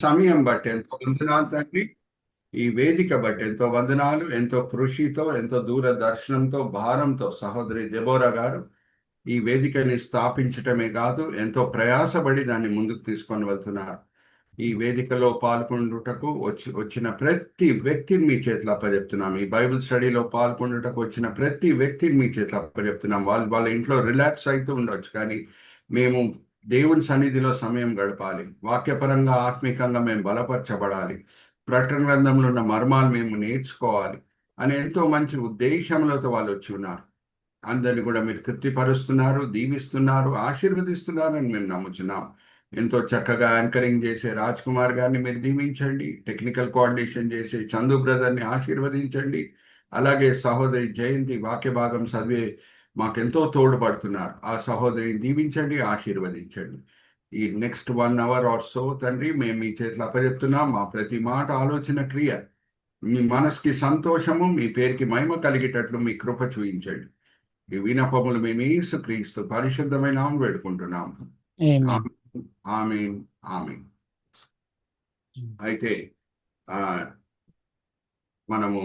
సమయం బట్టి ఎంతో వందనాలు తండ్రి. ఈ వేదిక బట్టి ఎంతో వందనాలు. ఎంతో కృషితో, ఎంతో దూరదర్శనంతో, భారంతో సహోదరి దెబోరా గారు ఈ వేదికని స్థాపించటమే కాదు, ఎంతో ప్రయాసపడి దాన్ని ముందుకు తీసుకొని వెళ్తున్నారు. ఈ వేదికలో పాల్గొండుటకు వచ్చిన ప్రతి వ్యక్తిని మీ చేతిలో అప్పచెప్తున్నాం. ఈ బైబిల్ స్టడీలో పాల్గొండుటకు వచ్చిన ప్రతి వ్యక్తిని మీ చేతిలో అప్పచెప్తున్నాం. వాళ్ళ ఇంట్లో రిలాక్స్ అవుతూ ఉండొచ్చు, కానీ మేము దేవుని సన్నిధిలో సమయం గడపాలి. వాక్యపరంగా, ఆత్మికంగా మేము బలపరచబడాలి. ప్రకటన గ్రంథంలో ఉన్న మర్మాలు మేము నేర్చుకోవాలి అని ఎంతో మంచి ఉద్దేశంతో వాళ్ళు వచ్చి ఉన్నారు. అందరిని కూడా మీరు తృప్తిపరుస్తున్నారు, దీవిస్తున్నారు, ఆశీర్వదిస్తున్నారని మేము నమ్ముచున్నాం. ఎంతో చక్కగా యాంకరింగ్ చేసే రాజ్ కుమార్ గారిని మీరు దీవించండి. టెక్నికల్ కోఆర్డినేషన్ చేసే చందు బ్రదర్ని ఆశీర్వదించండి. అలాగే సహోదరి జయంతి వాక్య భాగం చదివే మాకెంతో తోడ్పడుతున్నారు. ఆ సహోదరిని దీవించండి, ఆశీర్వదించండి. ఈ నెక్స్ట్ 1 hour ఆర్ సో తండ్రి మేము మీ చేతిలో అప్పచెప్తున్నాం. మా ప్రతి మాట, ఆలోచన, క్రియ మీ మనసుకి సంతోషము, మీ పేరుకి మహిమ కలిగేటట్లు మీ కృప చూపించండి. ఈ వినపములు మేము యేసుక్రీస్తు పరిశుద్ధమైన నామమున వేడుకుంటున్నాం. ఆమేన్. ఆమేన్, ఆమేన్. అయితే మనము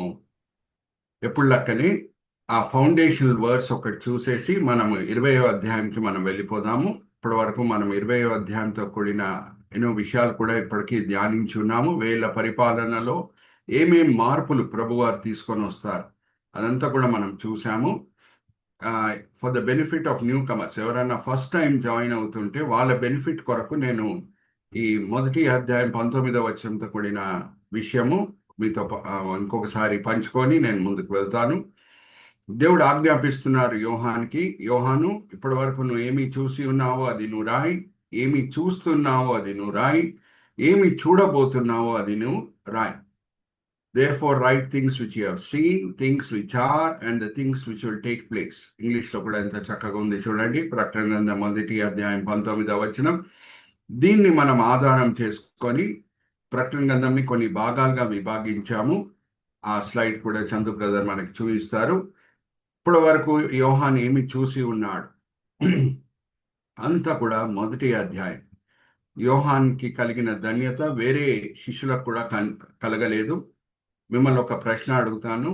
ఎప్పుడు లెక్కని ఆ ఫౌండేషనల్ వర్స్ ఒకటి చూసేసి మనము 20వ అధ్యాయంకి మనం వెళ్ళిపోదాము. ఇప్పటి వరకు మనం 20వ అధ్యాయంతో కూడిన ఎన్నో విషయాలు కూడా ఇప్పటికీ ధ్యానించి ఉన్నాము. వేళ్ళ పరిపాలనలో ఏమేం మార్పులు ప్రభువారు తీసుకొని వస్తారు అదంతా కూడా మనం చూసాము. For the benefit of new comers, ఎవరైనా ఫస్ట్ టైం జాయిన్ అవుతుంటే వాళ్ళ బెనిఫిట్ కొరకు నేను ఈ మొదటి అధ్యాయం 19వ వచనంతో కూడిన విషయము మీతో ఇంకొకసారి పంచుకొని నేను ముందుకు వెళ్తాను. దేవుడు ఆజ్ఞాపిస్తున్నారు యోహానికి, యోహాను, ఇప్పటి వరకు నువ్వు ఏమి చూసి ఉన్నావో అది నువ్వు రాయి, ఏమి చూస్తున్నావో అది నువ్వు రాయి, ఏమి చూడబోతున్నావో అది నువ్వు రాయి. Therefore write things which you have seen, things which are, and the things which will take place. ఇంగ్లీష్లో కూడా ఎంత చక్కగా ఉంది చూడండి. ప్రకటన గ్రంథం మొదటి అధ్యాయం 19వ వచనం. దీన్ని మనం ఆధారం చేసుకొని ప్రకటన గ్రంథంని కొన్ని భాగాలుగా విభాగించాము. ఆ స్లైడ్ కూడా చందు బ్రదర్ మనకి చూపిస్తారు. ఇప్పటి వరకు యోహాన్ ఏమి చూసి ఉన్నాడు అంతా కూడా మొదటి అధ్యాయం. యోహాన్కి కలిగిన ధన్యత వేరే శిష్యులకు కూడా కలగలేదు. మిమ్మల్ని ఒక ప్రశ్న అడుగుతాను.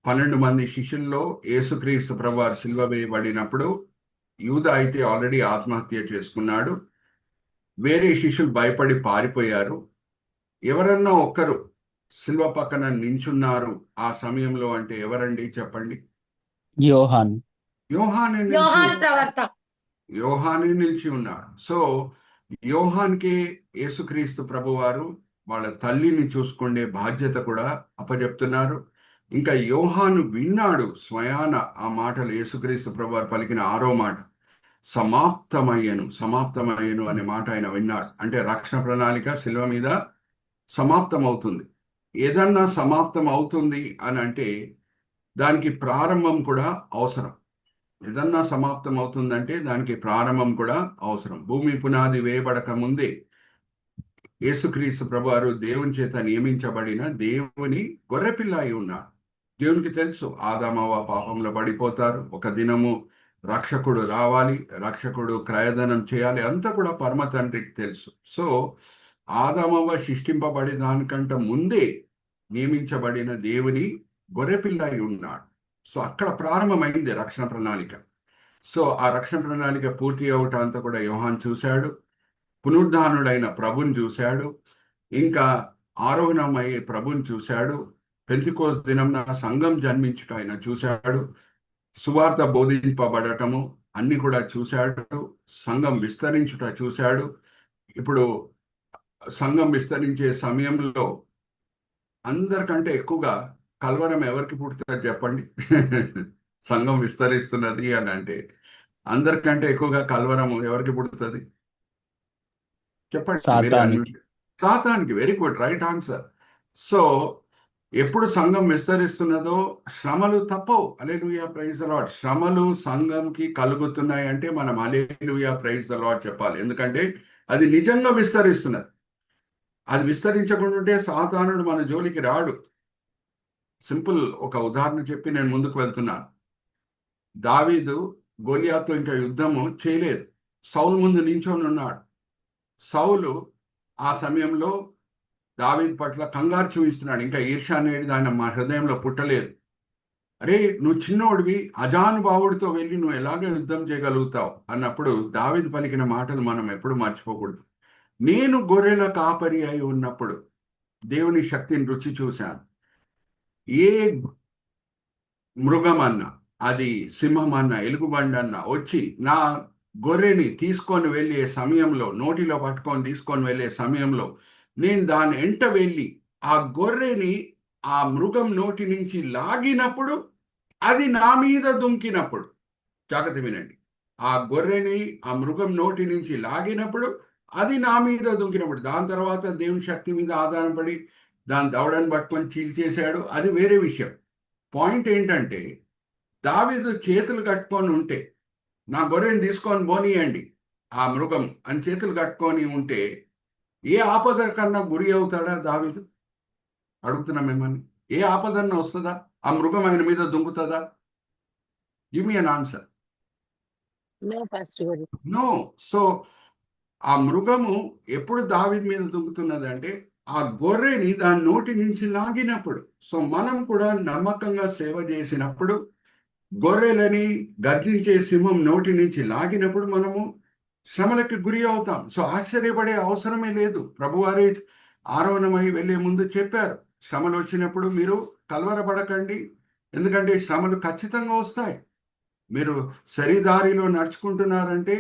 12 మంది శిష్యుల్లో యేసుక్రీస్తు ప్రభువారు సిలువ వేయబడినప్పుడు యూదా అయితే ఆల్రెడీ ఆత్మహత్య చేసుకున్నాడు. వేరే శిష్యులు భయపడి పారిపోయారు. ఎవరన్నా ఒక్కరు సిలువ పక్కన నించున్నారు ఆ సమయంలో అంటే ఎవరండి చెప్పండి? యోహానే నిలిచి ఉన్నాడు. సో యోహాన్కి యేసుక్రీస్తు ప్రభువారు వాళ్ళ తల్లిని చూసుకునే బాధ్యత కూడా అప్పచెప్తున్నారు. ఇంకా యోహాను విన్నాడు స్వయాన ఆ మాటలు, యేసుక్రీస్తు ప్రభువారు పలికిన 6వ మాట, సమాప్తమయ్యను అనే మాట ఆయన విన్నాడు. అంటే రక్షణ ప్రణాళిక శిలువ మీద సమాప్తం అవుతుంది. ఏదన్నా సమాప్తం అవుతుంది అని అంటే దానికి ప్రారంభం కూడా అవసరం. ఏదన్నా సమాప్తం అవుతుందంటే దానికి ప్రారంభం కూడా అవసరం. భూమి పునాది వేయబడక ముందే యేసుక్రీస్తు ప్రభువారు దేవుని చేత నియమించబడిన దేవుని గొర్రెపిల్ల అయి ఉన్నాడు. దేవునికి తెలుసు ఆదామవ్వ పాపంలో పడిపోతారు, ఒక దినము రక్షకుడు రావాలి, రక్షకుడు క్రయధనం చేయాలి, అంతా కూడా పరమ తండ్రికి తెలుసు. సో ఆదామవ్వ సృష్టింపబడి దానికంటే ముందే నియమించబడిన దేవుని గొర్రెపిల్ల అయి ఉన్నాడు. సో అక్కడ ప్రారంభమైంది రక్షణ ప్రణాళిక. సో ఆ రక్షణ ప్రణాళిక పూర్తి అవటం అంతా కూడా యోహాన్ చూశాడు. పునరుద్ధానుడైన ప్రభుని చూశాడు. ఇంకా ఆరోహణమయ్యే ప్రభుని చూశాడు. పెంతెకోస్తు దినంన సంఘం జన్మించుట ఆయన చూశాడు. సువార్త బోధింపబడటము అన్ని కూడా చూశాడు. సంఘం విస్తరించుట చూశాడు. ఇప్పుడు సంఘం విస్తరించే సమయంలో అందరికంటే ఎక్కువగా కలవరం ఎవరికి పుడుతుంది చెప్పండి? సంఘం విస్తరిస్తున్నది అని అంటే అందరికంటే ఎక్కువగా కలవరం ఎవరికి పుడుతుంది చెప్పండి? సాతానికి. Very good, right answer. So ఎప్పుడు సంఘం విస్తరిస్తున్నదో శ్రమలు తప్పవు. హల్లెలూయా, ప్రైజ్ ద లార్డ్. శ్రమలు సంఘంకి కలుగుతున్నాయి అంటే మనం హల్లెలూయా, ప్రైజ్ ద లార్డ్ చెప్పాలి. ఎందుకంటే అది నిజంగా విస్తరిస్తున్నది. అది విస్తరించకుండా ఉంటే సాతానుడు మన జోలికి రాడు. సింపుల్ ఒక ఉదాహరణ చెప్పి నేను ముందుకు వెళ్తున్నాను. దావీదు గొలియాతుతో ఇంకా యుద్ధము చేయలేదు. సౌలు ముందు నించొని ఉన్నాడు. సౌలు ఆ సమయంలో దావీదు పట్ల కంగారు చూపిస్తున్నాడు. ఇంకా ఈర్ష్య అనేది ఆయన మా హృదయంలో పుట్టలేదు. అరే, నువ్వు చిన్నోడివి, అజానుభావుడితో వెళ్ళి నువ్వు ఎలాగ యుద్ధం చేయగలుగుతావు అన్నప్పుడు దావీదు పలికిన మాటలు మనం ఎప్పుడు మర్చిపోకూడదు. నేను గొర్రెల కాపరి అయి ఉన్నప్పుడు దేవుని శక్తిని రుచి చూశాను. ఏ మృగమన్నా, అది సింహమన్నా, ఎలుగుబండన్నా వచ్చి నా గొర్రెని తీసుకొని వెళ్ళే సమయంలో, నోటిలో పట్టుకొని తీసుకొని వెళ్ళే సమయంలో నేను దాని వెంట వెళ్ళి ఆ గొర్రెని ఆ మృగం నోటి నుంచి లాగినప్పుడు, అది నా మీద దుంకినప్పుడు, జాగ్రత్త వినండి, ఆ గొర్రెని ఆ మృగం నోటి నుంచి లాగినప్పుడు అది నా మీద దుంకినప్పుడు, దాని తర్వాత దేవుని శక్తి మీద ఆధారపడి దాని దవడని పట్టుకొని చీల్చేశాడు, అది వేరే విషయం. పాయింట్ ఏంటంటే, దావీదు చేతులు కట్టుకొని ఉంటే, నా గొర్రెని తీసుకొని పోనీయండి ఆ మృగం అని చేతులు కట్టుకొని ఉంటే, ఏ ఆపద కన్నా గురి అవుతాడా దావీదు? అడుగుతున్నా మిమ్మల్ని. ఏ ఆపదన్నా వస్తుందా? ఆ మృగం ఆయన మీద దుంకుతుందా? Give me an answer. No pastor గారు. నో. సో ఆ మృగము ఎప్పుడు దావీదు మీద దుంకుతున్నది అంటే, ఆ గొర్రెని దాని నోటి నుంచి లాగినప్పుడు. సో మనం కూడా నమ్మకంగా సేవ చేసినప్పుడు, గొర్రెలని గర్జించే సింహం నోటి నుంచి లాగినప్పుడు మనము శ్రమలకు గురి అవుతాం. సో ఆశ్చర్యపడే అవసరమే లేదు. ప్రభువారే ఆరోహణమై వెళ్ళే ముందు చెప్పారు, శ్రమలు వచ్చినప్పుడు మీరు కలవరపడకండి, ఎందుకంటే శ్రమలు ఖచ్చితంగా వస్తాయి. మీరు సరిదారిలో నడుచుకుంటున్నారంటే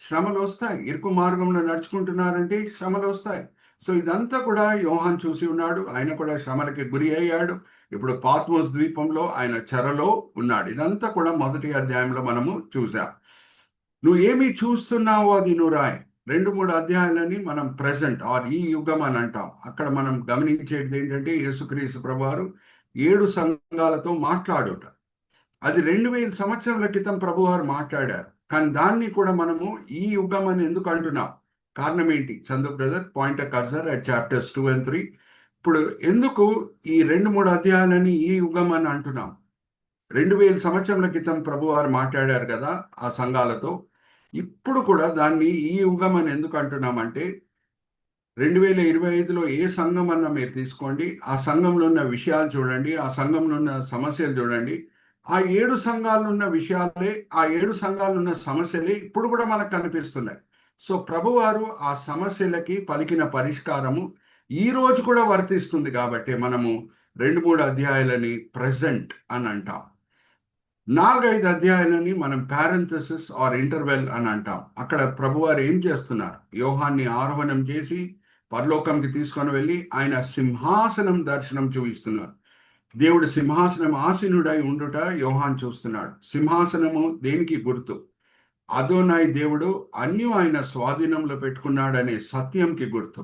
శ్రమలు వస్తాయి, ఇరుకు మార్గంలో నడుచుకుంటున్నారంటే శ్రమలు వస్తాయి. సో ఇదంతా కూడా యోహాన్ చూసి ఉన్నాడు. ఆయన కూడా శ్రమలకి గురి అయ్యాడు. ఇప్పుడు పాత్మోస్ ద్వీపంలో ఆయన చెరలో ఉన్నాడు. ఇదంతా కూడా మొదటి అధ్యాయంలో మనము చూసాం. నువ్వు ఏమి చూస్తున్నావో అది నువ్వు రాయి. 2-3 అధ్యాయాలని మనం ప్రెసెంట్ ఆర్ ఈ యుగం అని అంటాం. అక్కడ మనం గమనించేది ఏంటంటే, యేసుక్రీస్తు ప్రభువారు 7 సంఘాలతో మాట్లాడుట. అది 2000 సంవత్సరాల క్రితం ప్రభువారు మాట్లాడారు. కానీ దాన్ని కూడా మనము ఈ యుగం అని ఎందుకు అంటున్నాం? కారణం ఏంటి? Chandu brother, point cursor at chapters 2 and 3. ఇప్పుడు ఎందుకు ఈ 2-3 అధ్యాయాలని ఈ యుగం అని అంటున్నాం? 2000 సంవత్సరాల క్రితం ప్రభువారు మాట్లాడారు కదా ఆ సంఘాలతో. ఇప్పుడు కూడా దాన్ని ఈ యుగం అని ఎందుకు అంటున్నామంటే, 2025లో ఏ సంఘం అన్నా మీరు తీసుకోండి, ఆ సంఘంలో ఉన్న విషయాలు చూడండి, ఆ సంఘంలో ఉన్న సమస్యలు చూడండి, ఆ 7 సంఘాలు ఉన్న విషయాలే, ఆ 7 సంఘాలు ఉన్న సమస్యలే ఇప్పుడు కూడా మనకు కనిపిస్తున్నాయి. సో ప్రభువారు ఆ సమస్యలకి పలికిన పరిష్కారము ఈ రోజు కూడా వర్తిస్తుంది కాబట్టి మనము 2-3 అధ్యాయాలని ప్రెసెంట్ అని అంటాం. 4-5 అధ్యాయాలని మనం పారెంథసిస్ ఆర్ ఇంటర్వెల్ అని అంటాం. అక్కడ ప్రభువారు ఏం చేస్తున్నారు? యోహాన్ని ఆరోహణం చేసి పరలోకంకి తీసుకొని వెళ్ళి ఆయన సింహాసనం దర్శనం చూపిస్తున్నారు. దేవుడు సింహాసనం ఆసీనుడై ఉండుట యోహాన్ చూస్తున్నాడు. సింహాసనము దేనికి గుర్తు? అదోనాయ్ దేవుడు అన్ని ఆయన స్వాధీనంలో పెట్టుకున్నాడనే సత్యంకి గుర్తు.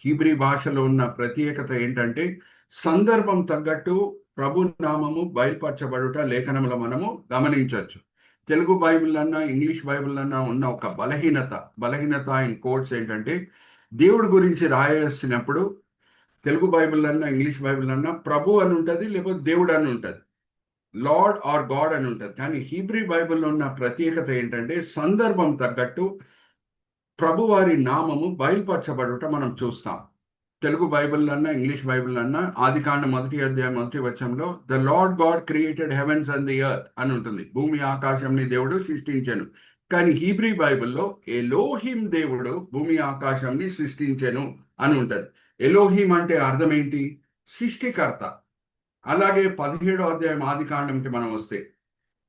హీబ్రీ భాషలో ఉన్న ప్రత్యేకత ఏంటంటే, సందర్భం తగ్గట్టు ప్రభు నామము బయలుపరచబడుట లేఖనంలో మనము గమనించవచ్చు. తెలుగు బైబిల్ అన్నా ఇంగ్లీష్ బైబిల్ అన్నా ఉన్న ఒక బలహీనత ఇన్ కోట్స్ ఏంటంటే, దేవుడి గురించి రాయాల్సినప్పుడు తెలుగు బైబిల్ అన్నా ఇంగ్లీష్ బైబిల్ అన్నా ప్రభు అని ఉంటుంది, లేకపోతే దేవుడు అని ఉంటుంది, లార్డ్ ఆర్ గాడ్ అని ఉంటుంది. కానీ హీబ్రీ బైబిల్లో ఉన్న ప్రత్యేకత ఏంటంటే, సందర్భం తగ్గట్టు ప్రభువారి నామము బయలుపరచబడుట మనం చూస్తాం. తెలుగు బైబిల్ అన్నా ఇంగ్లీష్ బైబిల్ అన్నా ఆదికాండం 1వ అధ్యాయం 1వ వచనంలో the Lord God created heavens and the earth అని ఉంటుంది. భూమి ఆకాశంని దేవుడు సృష్టించెను. కానీ హీబ్రీ బైబిల్లో ఎలోహిం దేవుడు భూమి ఆకాశంని సృష్టించెను అని ఉంటుంది. ఎలోహిం అంటే అర్థం ఏంటి? సృష్టికర్త. అలాగే 17వ అధ్యాయం ఆదికాండంకి మనం వస్తే,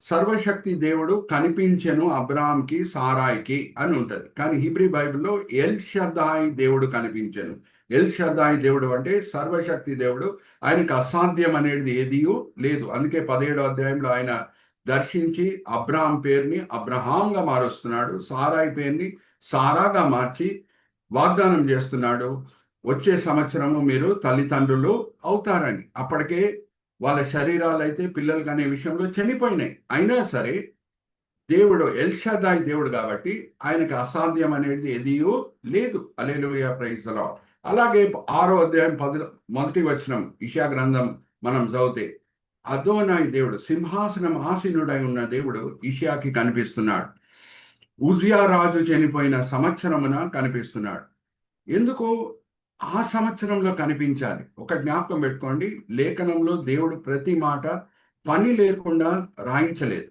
సర్వశక్తి దేవుడు కనిపించెను అబ్రాహాంకి సారాయికి అని ఉంటుంది. కానీ హీబ్రీ బైబిల్లో ఎల్ షద్దాయి దేవుడు కనిపించెను. ఎల్ షద్దాయి దేవుడు అంటే సర్వశక్తి దేవుడు. ఆయనకు అసాధ్యం అనేది ఏదియూ లేదు. అందుకే 17వ అధ్యాయంలో ఆయన దర్శించి అబ్రాహాం పేరుని అబ్రహాంగా మారుస్తున్నాడు, సారాయి పేరుని సారాగా మార్చి వాగ్దానం చేస్తున్నాడు, వచ్చే సంవత్సరము మీరు తల్లిదండ్రులు అవుతారని. అప్పటికే వాళ్ళ శరీరాలు అయితే పిల్లలు అనే విషయంలో చనిపోయినాయి. అయినా సరే దేవుడు ఎల్షదాయ్ దేవుడు కాబట్టి ఆయనకు అసాధ్యం అనేది ఎదియూ లేదు. Hallelujah, praise the lord. అలాగే 6వ అధ్యాయం 1వ వచనం ఇషయా గ్రంథం మనం చదివితే, అదోనాయ్ దేవుడు సింహాసనం ఆసీనుడై ఉన్న దేవుడు ఇషయాకి కనిపిస్తున్నాడు. ఉజియా రాజు చనిపోయిన సంవత్సరమున కనిపిస్తున్నాడు. ఎందుకు ఆ సంవత్సరంలో కనిపించాలి? ఒక జ్ఞాపకం పెట్టుకోండి, లేఖనంలో దేవుడు ప్రతి మాట పని లేకుండా రాయించలేదు.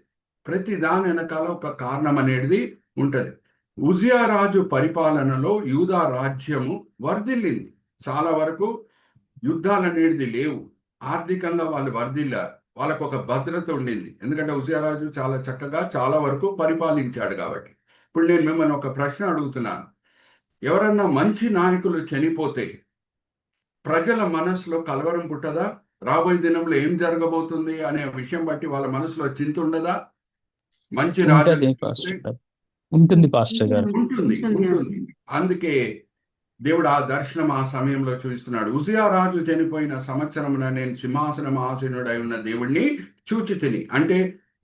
ప్రతి దాని వెనకాల ఒక కారణం అనేది ఉంటది. ఉజియా రాజు పరిపాలనలో యూదా రాజ్యము వర్ధిల్లింది. చాలా వరకు యుద్ధాలనేది లేవు. ఆర్థికంగా వాళ్ళు వర్ధిల్లారు. వాళ్ళకు ఒక భద్రత ఉండింది. ఎందుకంటే ఉజియా రాజు చాలా చక్కగా చాలా వరకు పరిపాలించాడు కాబట్టి. ఇప్పుడు నేను మిమ్మల్ని ఒక ప్రశ్న అడుగుతున్నాను. ఎవరన్నా మంచి నాయకులు చనిపోతే ప్రజల మనసులో కలవరం పుట్టదా? రాబోయే దినంలో ఏం జరగబోతుంది అనే విషయం బట్టి వాళ్ళ మనసులో చింత ఉండదా? మంచి రాజు ఉంటది చనిపోతే పాస్టర్ గారు, ఉంటుంది పాస్టర్ గారు. ఉంటుంది, ఉంటుంది. అందుకే దేవుడు ఆ దర్శనం ఆ సమయంలో చూపిస్తున్నాడు. ఉజియా రాజు చనిపోయిన సంవత్సరమున నేను సింహాసనం ఆసీనుడై ఉన్న దేవుణ్ణి చూచి తిని. అంటే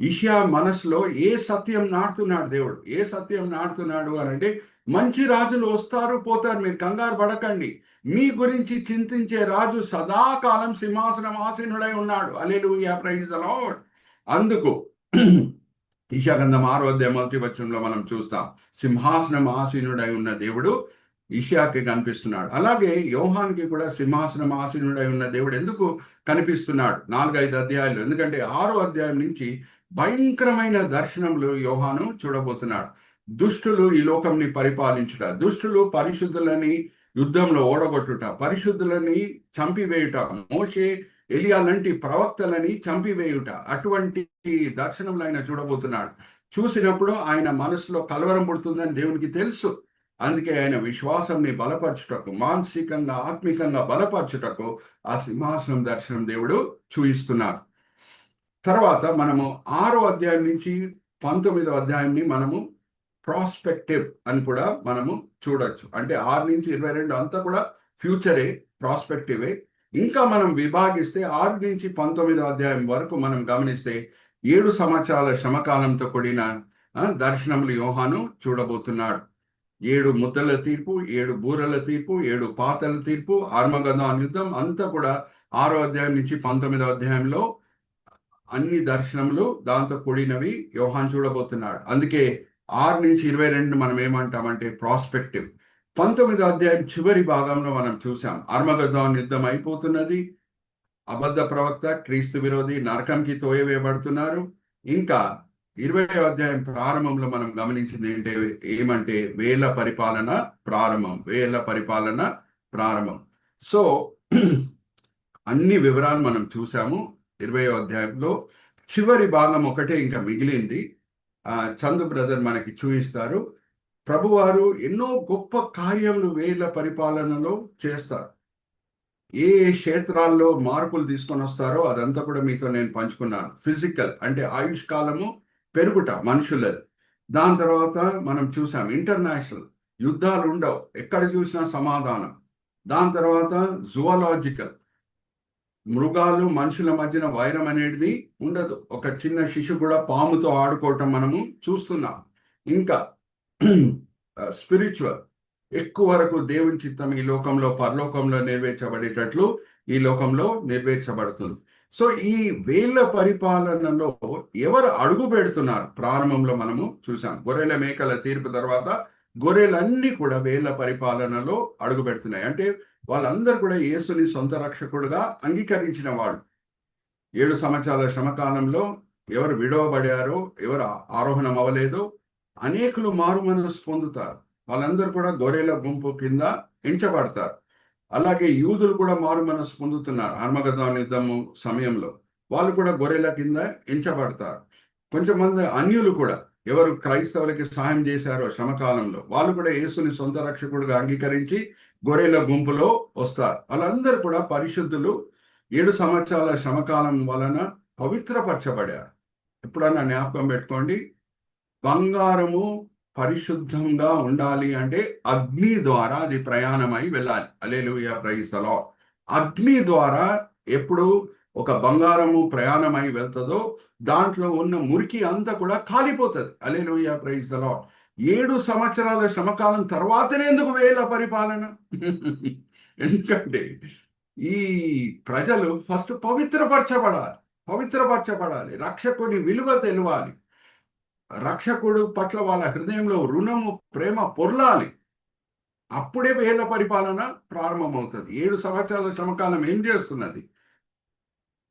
ఇషియా మనసులో ఏ సత్యం నాటుతున్నాడు దేవుడు? ఏ సత్యం నాటుతున్నాడు అని అంటే, మంచి రాజులు వస్తారు పోతారు, మీరు కంగారు పడకండి. మీ గురించి చింతించే రాజు సదాకాలం సింహాసనం ఆసీనుడై ఉన్నాడు. హల్లెలూయా, ప్రైజ్ ది లార్డ్. అందుకు ఇషయాగ్రంథం 6వ అధ్యాయం 1వ వచనంలో మనం చూస్తాం, సింహాసనం ఆసీనుడై ఉన్న దేవుడు ఇషయాకి కనిపిస్తున్నాడు. అలాగే యోహాన్కి కూడా సింహాసనం ఆసీనుడై ఉన్న దేవుడు ఎందుకు కనిపిస్తున్నాడు 4-5 అధ్యాయాలు? ఎందుకంటే 6వ అధ్యాయం నుంచి భయంకరమైన దర్శనములు యోహాను చూడబోతున్నాడు. దుష్టులు ఈ లోకంని పరిపాలించుట, దుష్టులు పరిశుద్ధులని యుద్ధంలో ఓడగొట్టుట, పరిశుద్ధులని చంపివేయుట, మోషే ఎలియా లాంటి ప్రవక్తలని చంపివేయుట, అటువంటి దర్శనములు ఆయన చూడబోతున్నాడు. చూసినప్పుడు ఆయన మనసులో కలవరం పుడుతుందని దేవునికి తెలుసు. అందుకే ఆయన విశ్వాసాన్ని బలపరచుటకు, మానసికంగా ఆత్మికంగా బలపరచుటకు ఆ సింహాసనం దర్శనం దేవుడు చూయిస్తున్నారు. తర్వాత మనము 6వ అధ్యాయం నుంచి 19వ అధ్యాయాన్ని మనము ప్రాస్పెక్టివ్ అని కూడా మనము చూడొచ్చు. అంటే 6 నుంచి 22 అంతా కూడా ఫ్యూచరే, ప్రాస్పెక్టివే. ఇంకా మనం విభాగిస్తే 6 నుంచి 19వ అధ్యాయం వరకు మనం గమనిస్తే 7 సంవత్సరాల శ్రమకాలంతో కూడిన దర్శనములు యోహాను చూడబోతున్నాడు. 7 ముద్దల తీర్పు, 7 బూరల తీర్పు, 7 పాతల తీర్పు, ఆర్మగదోన్ యుద్ధం అంతా కూడా 6వ అధ్యాయం నుంచి 19వ అధ్యాయంలో అన్ని దర్శనములు దాంతో కూడినవి యోహాన్ చూడబోతున్నాడు. అందుకే 6 నుంచి 22 మనం ఏమంటామంటే ప్రాస్పెక్టివ్. 19వ అధ్యాయం చివరి భాగంలో మనం చూసాం, ఆర్మగదోన్ యుద్ధం అయిపోతున్నది, అబద్ధ ప్రవక్త, క్రీస్తు విరోధి నరకంకి తోయవేయబడుతున్నారు. ఇంకా 20వ అధ్యాయం ప్రారంభంలో మనం గమనించింది ఏమంటే వేల పరిపాలన ప్రారంభం, వేల పరిపాలన ప్రారంభం. సో అన్ని వివరాలు మనం చూసాము 20వ అధ్యాయంలో. చివరి భాగం ఒకటే ఇంకా మిగిలింది. చందు బ్రదర్ మనకి చూపిస్తారు. ప్రభువారు ఎన్నో గొప్ప కార్యములు వేల పరిపాలనలో చేస్తారు. ఏ క్షేత్రాల్లో మార్పులు తీసుకొని వస్తారో అదంతా కూడా మీతో నేను పంచుకున్నాను. ఫిజికల్ అంటే ఆయుష్ కాలము పెరుగుట మనుషులది. దాని తర్వాత మనం చూసాం ఇంటర్నేషనల్ యుద్ధాలు ఉండవు, ఎక్కడ చూసినా సమాధానం. దాని తర్వాత జువాలజికల్, మృగాలు మనుషుల మధ్యన వైరం అనేది ఉండదు. ఒక చిన్న శిశు కూడా పాముతో ఆడుకోవటం మనము చూస్తున్నాం. ఇంకా స్పిరిచువల్, ఎక్కువ వరకు దేవుని చిత్తం ఈ లోకంలో పరలోకంలో నెరవేర్చబడేటట్లు ఈ లోకంలో నెరవేర్చబడుతుంది. సో ఈ వేల పరిపాలనలో ఎవరు అడుగు పెడుతున్నారు? ప్రారంభంలో మనము చూసాం, గొర్రెల మేకల తీర్పు తర్వాత గొర్రెలన్నీ కూడా వేల పరిపాలనలో అడుగు పెడుతున్నాయి. అంటే వాళ్ళందరూ కూడా యేసుని సొంత రక్షకుడుగా అంగీకరించిన వాళ్ళు. 7 సంవత్సరాల శ్రమకాలంలో ఎవరు విడవబడారో, ఎవరు ఆరోహణం అవ్వలేదో అనేకులు మారు మనసు పొందుతారు. వాళ్ళందరూ కూడా గొర్రెల గుంపు కింద ఎంచబడతారు. అలాగే యూదులు కూడా మారు మనసు పొందుతున్నారు. ఆర్మగదోన్ యుద్ధము సమయంలో వాళ్ళు కూడా గొర్రెల కింద ఎంచబడతారు. కొంచెంమంది అన్యులు కూడా ఎవరు క్రైస్తవులకి సహాయం చేశారో శ్రమకాలంలో వాళ్ళు కూడా యేసుని సొంత రక్షకుడుగా అంగీకరించి గొర్రెల గుంపులో వస్తారు. వాళ్ళందరూ కూడా పరిశుద్ధులు. 7 సంవత్సరాల శ్రమకాలం వలన పవిత్రపరచబడారు. ఎప్పుడన్నా జ్ఞాపకం పెట్టుకోండి, బంగారము పరిశుద్ధంగా ఉండాలి అంటే అగ్ని ద్వారా అది ప్రయాణమై వెళ్ళాలి. హల్లెలూయా, ప్రైజ్ ది లార్డ్. అగ్ని ద్వారా ఎప్పుడు ఒక బంగారము ప్రయాణమై వెళ్తుందో దాంట్లో ఉన్న మురికి అంతా కూడా కాలిపోతుంది. హల్లెలూయా, ప్రైజ్ ది లార్డ్. 7 సంవత్సరాల శ్రమకాలం తర్వాతనే ఎందుకు వేల పరిపాలన? ఎందుకంటే ఈ ప్రజలు ఫస్ట్ పవిత్రపరచబడాలి, రక్షకుని విలువ తెలవాలి, రక్షకుడు పట్ల వాళ్ళ హృదయంలో రుణము ప్రేమ పొర్లాలి. అప్పుడే వేల పరిపాలన ప్రారంభమవుతుంది. 7 సంవత్సరాల శ్రమకాలం ఏం చేస్తున్నది?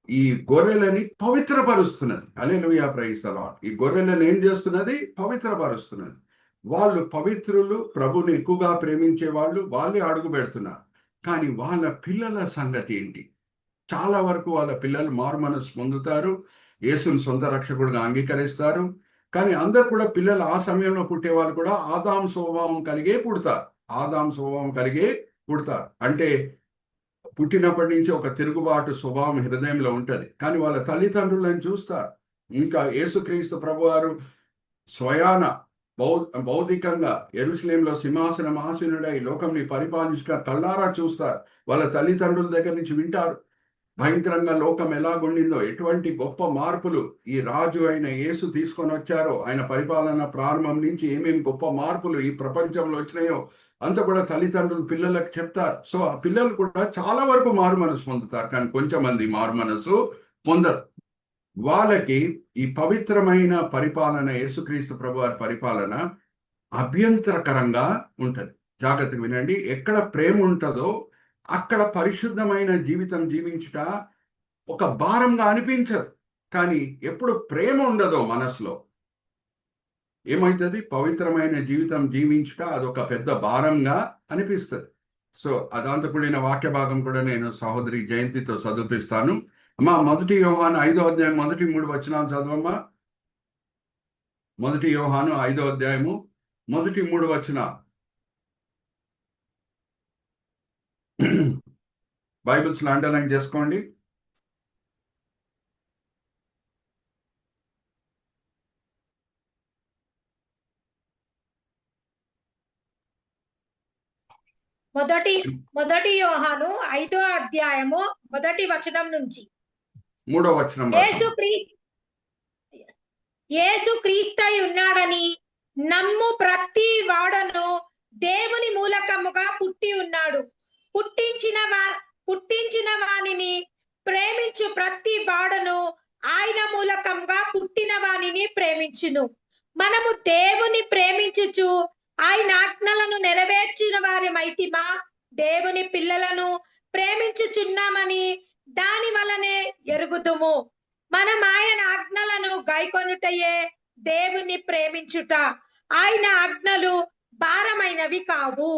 ఈ గొర్రెలని పవిత్రపరుస్తున్నది. హల్లెలూయా, ప్రైజ్ ది లార్డ్. ఈ గొర్రెలను ఏం చేస్తున్నది? పవిత్రపరుస్తున్నది. వాళ్ళు పవిత్రులు, ప్రభుని ఎక్కువగా ప్రేమించే వాళ్ళు, వాళ్ళే అడుగు పెడుతున్నారు. కానీ వాళ్ళ పిల్లల సంగతి ఏంటి? చాలా వరకు వాళ్ళ పిల్లలు మారుమనసు పొందుతారు, యేసుని సొంత రక్షకుడుగా అంగీకరిస్తారు. కానీ అందరు కూడా పిల్లలు ఆ సమయంలో పుట్టే వాళ్ళు కూడా ఆదాం స్వభావం కలిగే పుడతారు. ఆదాం స్వభావం కలిగే పుడతారు అంటే పుట్టినప్పటి నుంచి ఒక తిరుగుబాటు స్వభావం హృదయంలో ఉంటది. కానీ వాళ్ళ తల్లిదండ్రులను చూస్తారు. ఇంకా యేసుక్రీస్తు ప్రభువారు స్వయాన భౌతికంగా యెరూషలేములో సింహాసనం ఆసీనుడై లోకంని పరిపాలించిన కళ్ళారా చూస్తారు. వాళ్ళ తల్లిదండ్రుల దగ్గర నుంచి వింటారు భయంకరంగా లోకం ఎలాగుండిందో, ఎటువంటి గొప్ప మార్పులు ఈ రాజు అయిన యేసు తీసుకొని వచ్చారో, ఆయన పరిపాలన ప్రారంభం నుంచి ఏమేమి గొప్ప మార్పులు ఈ ప్రపంచంలో వచ్చినాయో అంత కూడా తల్లిదండ్రులు పిల్లలకు చెప్తారు. సో ఆ పిల్లలు కూడా చాలా వరకు మారు మనసు పొందుతారు, కానీ కొంచెం మంది మారు మనసు పొందరు. వాళ్ళకి ఈ పవిత్రమైన పరిపాలన, యేసుక్రీస్తు ప్రభువారి పరిపాలన అభ్యంతరకరంగా ఉంటది. జాగ్రత్తగా వినండి. ఎక్కడ ప్రేమ ఉంటుందో అక్కడ పరిశుద్ధమైన జీవితం జీవించుట ఒక భారంగా అనిపించదు. కానీ ఎప్పుడు ప్రేమ ఉండదో మనసులో ఏమవుతుంది? పవిత్రమైన జీవితం జీవించుట అదొక పెద్ద భారంగా అనిపిస్తుంది. సో అదాంత కూడిన వాక్య భాగం కూడా నేను సహోదరి జయంతితో చదివిపిస్తాను. అమ్మా, 1 యోహాను 5వ అధ్యాయం 1-3 వచనాలు చదవమ్మా. 1 యోహాను 5వ అధ్యాయము 1-3 వచనాలు. బైబిల్స్ అండర్లైన్ చేసుకోండి. మొదటి యోహాను 5వ అధ్యాయము 1వ వచనం నుంచి 3వ వచనం యేసు క్రీస్తై ఉన్నాడని నమ్ము ప్రతి వాడను దేవుని మూలకముగా పుట్టి ఉన్నాడు. పుట్టించిన వానిని ప్రేమించు ప్రతి వాడను ఆయన మూలకంగా పుట్టిన వానిని ప్రేమించును. మనము దేవుని ప్రేమించుచు ఆయన ఆజ్ఞలను నెరవేర్చిన వారిమైతిమా దేవుని పిల్లలను ప్రేమించుచున్నామని దాని వలనే ఎరుగుదుము. మనం ఆయన ఆజ్ఞలను గైకొనుటయే దేవుని ప్రేమించుట. ఆయన ఆజ్ఞలు భారమైనవి కావు.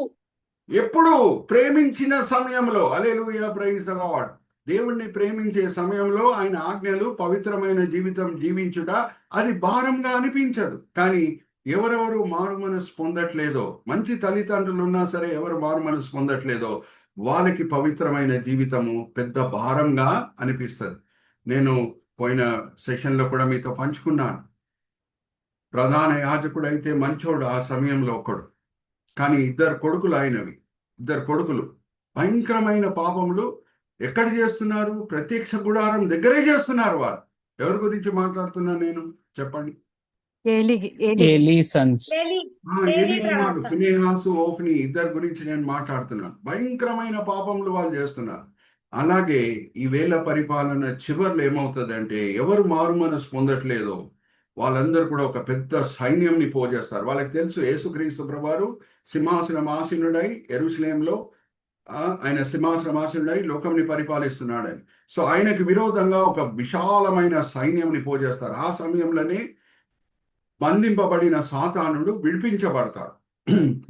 ఎప్పుడు? ప్రేమించిన సమయంలో. హల్లెలూయా, ప్రైజ్ ది లార్డ్. దేవుణ్ణి ప్రేమించే సమయంలో ఆయన ఆజ్ఞలు, పవిత్రమైన జీవితం జీవించుట అది భారంగా అనిపించదు. కానీ ఎవరెవరు మారు మనసు పొందట్లేదో, మంచి తల్లిదండ్రులు ఉన్నా సరే ఎవరు మారు మనసు పొందట్లేదో వాళ్ళకి పవిత్రమైన జీవితము పెద్ద భారంగా అనిపిస్తుంది. నేను పోయిన సెషన్లో కూడా మీతో పంచుకున్నాను. ప్రధాన యాజకుడు అయితే మంచోడు ఆ సమయంలో ఒకడు, కానీ 2 కొడుకులు ఆయనవి. 2 కొడుకులు భయంకరమైన పాపములు ఎక్కడ చేస్తున్నారు? ప్రత్యక్ష గుడారం దగ్గరే చేస్తున్నారు. వాళ్ళు ఎవరి గురించి మాట్లాడుతున్నా నేను? చెప్పండి. ఏలీ సన్స్. ఏలీ కుమారుడు ఫినెహాసు, ఓఫ్ని 2 గురించి నేను మాట్లాడుతున్నాను. భయంకరమైన పాపములు వాళ్ళు చేస్తున్నారు. అలాగే ఈ వేళ పరిపాలన చివర్లో ఏమవుతుందంటే ఎవరు మారు మనసు పొందట్లేదో వాళ్ళందరూ కూడా ఒక పెద్ద సైన్యంని పోజేస్తారు. వాళ్ళకి తెలుసు యేసుక్రీస్తు ప్రభువారు సింహాసనమాసీనుడై యెరూషలేములో ఆయన సింహాసనమాసీనుడై లోకంని పరిపాలిస్తున్నాడని. సో ఆయనకు విరోధంగా ఒక విశాలమైన సైన్యంని పోజేస్తారు. ఆ సమయంలోనే బంధింపబడిన సాతానుడు విడిపించబడతాడు.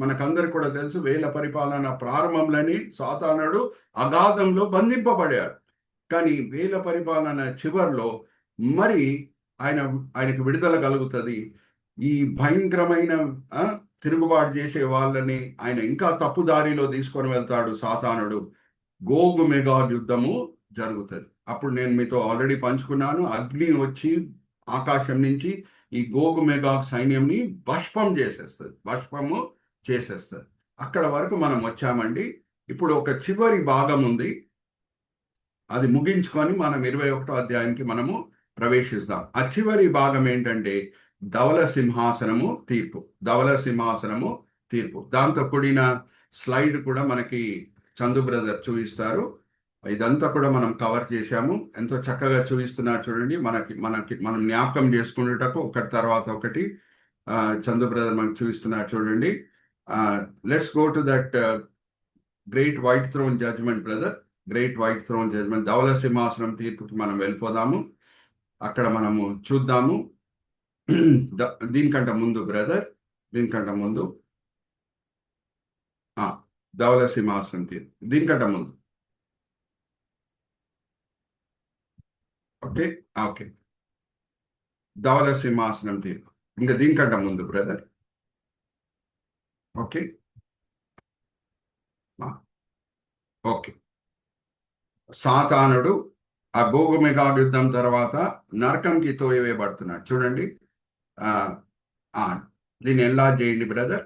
మనకందరికి కూడా తెలుసు వేల పరిపాలన ప్రారంభంలోనే సాతానుడు అగాధంలో బంధింపబడాడు. కానీ వేల పరిపాలన చివర్లో మరి ఆయనకు విడుదల కలుగుతుంది. ఈ భయంకరమైన తిరుగుబాటు చేసే వాళ్ళని ఆయన ఇంకా తప్పుదారిలో తీసుకొని వెళ్తాడు సాతానుడు. గోగు మెగాగ్ యుద్ధము జరుగుతుంది. అప్పుడు నేను మీతో ఆల్రెడీ పంచుకున్నాను. అగ్ని వచ్చి ఆకాశం నుంచి ఈ గోగు మెగాగ్ సైన్యంని భస్మము చేసేస్తుంది. అక్కడ వరకు మనం వచ్చామండి. ఇప్పుడు ఒక చివరి భాగం ఉంది, అది ముగించుకొని మనం 21వ అధ్యాయానికి మనము ప్రవేశిస్తాం. ఆ చివరి భాగం ఏంటంటే ధవల సింహాసనము తీర్పు. దాంతో కూడిన స్లైడ్ కూడా మనకి చందు బ్రదర్ చూపిస్తారు. ఇదంతా కూడా మనం కవర్ చేశాము. ఎంతో చక్కగా చూపిస్తున్నారు చూడండి. మనం జ్ఞాపకం చేసుకునేటకు ఒకటి తర్వాత ఒకటి చందు బ్రదర్ మనకు చూపిస్తున్నారు చూడండి. Let's go to that great white throne judgement brother. Great white throne judgement, ధవల సింహాసనం తీర్పుకి మనం వెళ్ళిపోదాము. అక్కడ మనము చూద్దాము. దీనికంటే ముందు బ్రదర్, దీనికంటే ముందు ధవల సింహాసనం తీర్పు, దీనికంటే ముందు. ఓకే ఓకే, ధవల సింహాసనం తీర్పు ఇంకా దీనికంటే ముందు బ్రదర్. ఓకే ఓకే, సాతానుడు ఆ గోగు మెగాగ్ యుద్ధం తర్వాత నరకంకి తోయవేయబడుతున్నాడు. చూడండి, దీన్ని ఎలా చేయండి బ్రదర్.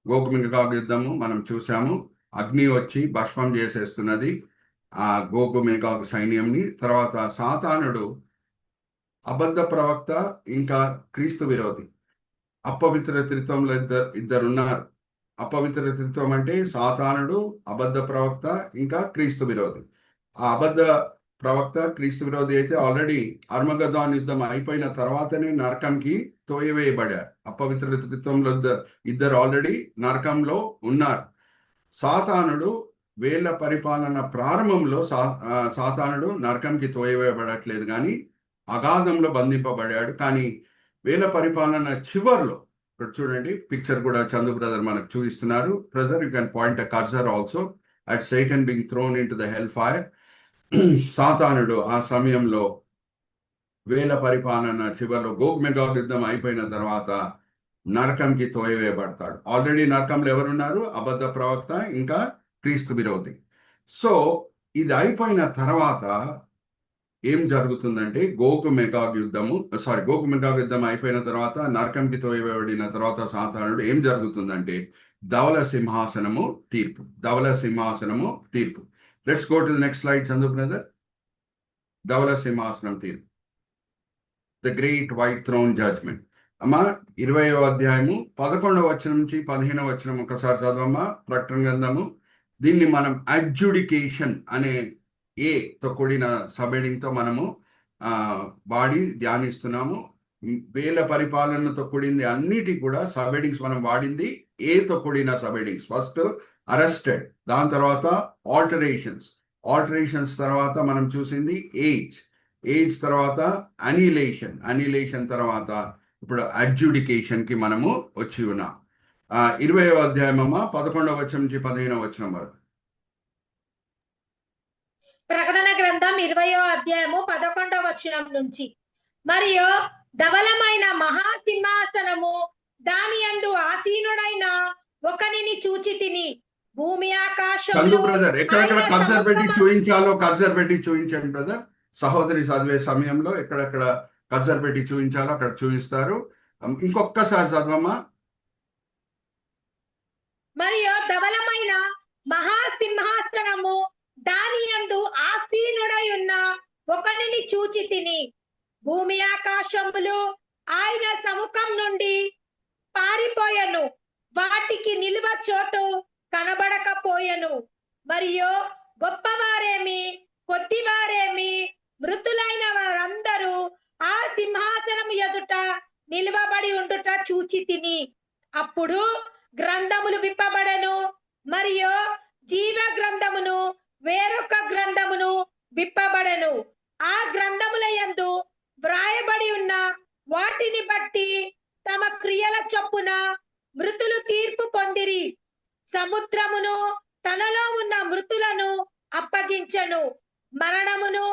గోగు మెగాగ్ యుద్ధము మనం చూసాము. అగ్ని వచ్చి భస్మం చేసేస్తున్నది ఆ గోగు మెగాగ్ సైన్యంని. తర్వాత సాతానుడు అబద్ధ ప్రవక్త ఇంకా క్రీస్తు విరోధి, అపవిత్ర త్రిత్వంలో ఇద్దరున్నారు. అపవిత్ర త్రిత్వం అంటే సాతానుడు, అబద్ధ ప్రవక్త ఇంకా క్రీస్తు విరోధి. ఆ అబద్ధ ప్రవక్త క్రీస్తు విరోధి అయితే ఆల్రెడీ అర్మగదాన్ యుద్ధం అయిపోయిన తర్వాతనే నరకంకి తోయవేయబడారు. అపవిత్ర త్రిత్వంలో ఇద్దరు ఆల్రెడీ నరకంలో ఉన్నారు. సాతానుడు వేల పరిపాలన ప్రారంభంలో సాతానుడు నరకంకి తోయవేయబడట్లేదు, కానీ అగాధంలో బంధింపబడాడు. కానీ వేల పరిపాలన చివర్లో, ఇక్కడ చూడండి పిక్చర్ కూడా చందు బ్రదర్ మనకు చూపిస్తున్నారు. Brother, you can point a cursor also at Satan being thrown into the hell fire. సాతానుడు ఆ సమయంలో వేల పరిపాలన చివర్లో గోగ్ మెగాగ్ యుద్ధం అయిపోయిన తర్వాత నరకంకి తోయవేయబడతాడు. ఆల్రెడీ నరకంలో ఎవరున్నారు? అబద్ధ ప్రవక్త ఇంకా క్రీస్తు విరోధి. సో ఇది అయిపోయిన తర్వాత ఏం జరుగుతుందంటే గోగు మెగాగ్ యుద్ధం అయిపోయిన తర్వాత నరకంకి తోయబడిన తర్వాత సాతానుడు ఏం జరుగుతుందంటే ధవల సింహాసనము తీర్పు. Let's go to the next slide Chandu brother. ధవల సింహాసనం తీర్పు, the great white throne judgement. అమ్మా 20వ అధ్యాయము 11వ వచనం నుంచి 15వ వచనం ఒకసారి చదవమ్మా. ప్రకటన గ్రంథము. దీన్ని మనం అడ్జుడికేషన్ అనే తో కూడిన సబెడింగ్తో మనము వాడి ధ్యానిస్తున్నాము. వేల పరిపాలనతో కూడింది అన్నిటి కూడా సబెడింగ్స్ మనం వాడింది తో కూడిన సబెడింగ్స్. ఫస్ట్ అరెస్టెడ్, దాని తర్వాత ఆల్టరేషన్స్ తర్వాత మనం చూసింది ఏజ్ తర్వాత అనిలేషన్ తర్వాత ఇప్పుడు అడ్జుడికేషన్ కి మనము వచ్చి ఉన్నాం. 20వ అధ్యాయం అమ్మ 11వ వచనం నుంచి 15వ వచనం వరకు. ప్రకటన గ్రంథం 20వ అధ్యాయము 11వ వచనం నుంచి. మరియు ధవలమైన మహాసింహాసనము దాని యందు ఆసీనుడైన ఒకనిని చూచి తిని, భూమి ఆకాశములు బ్రదర్ ఎక్కడెక్కడ కర్సర్ పెట్టి చూపించాలో కర్సర్ పెట్టి చూపించండి బ్రదర్. సహోదరి చదివే సమయంలో ఎక్కడెక్కడ కర్సర్ పెట్టి చూపించాలో అక్కడ చూపిస్తారు. ఇంకొకసారి చదవమ్మా. మరియు ధవలమైన మహాసింహాసనము దాని యందు ఆసీనుడై ఉన్న ఒకనిని చూచి తిని, భూమి ఆకాశములు ఆయన సముఖం నుండి పారిపోయెను, వాటికి నిలువ చోటు కనబడకపోయెను. మరియు గొప్పవారేమి కొద్దివారేమి మృతులైన వారందరూ ఆ సింహాసనం ఎదుట నిలువబడి ఉండుట చూచి తిని. అప్పుడు గ్రంథములు విప్పబడెను, మరియు జీవ గ్రంథమును వేరొక గ్రంథమును విప్పబడెను. ఆ గ్రంథముల యందు వ్రాయబడి ఉన్న వాటిని బట్టి తమ క్రియల చొప్పున మృతులు తీర్పు పొందిరి. సముద్రమును తనలో ఉన్న మృతులను అప్పగించెను. మరణమును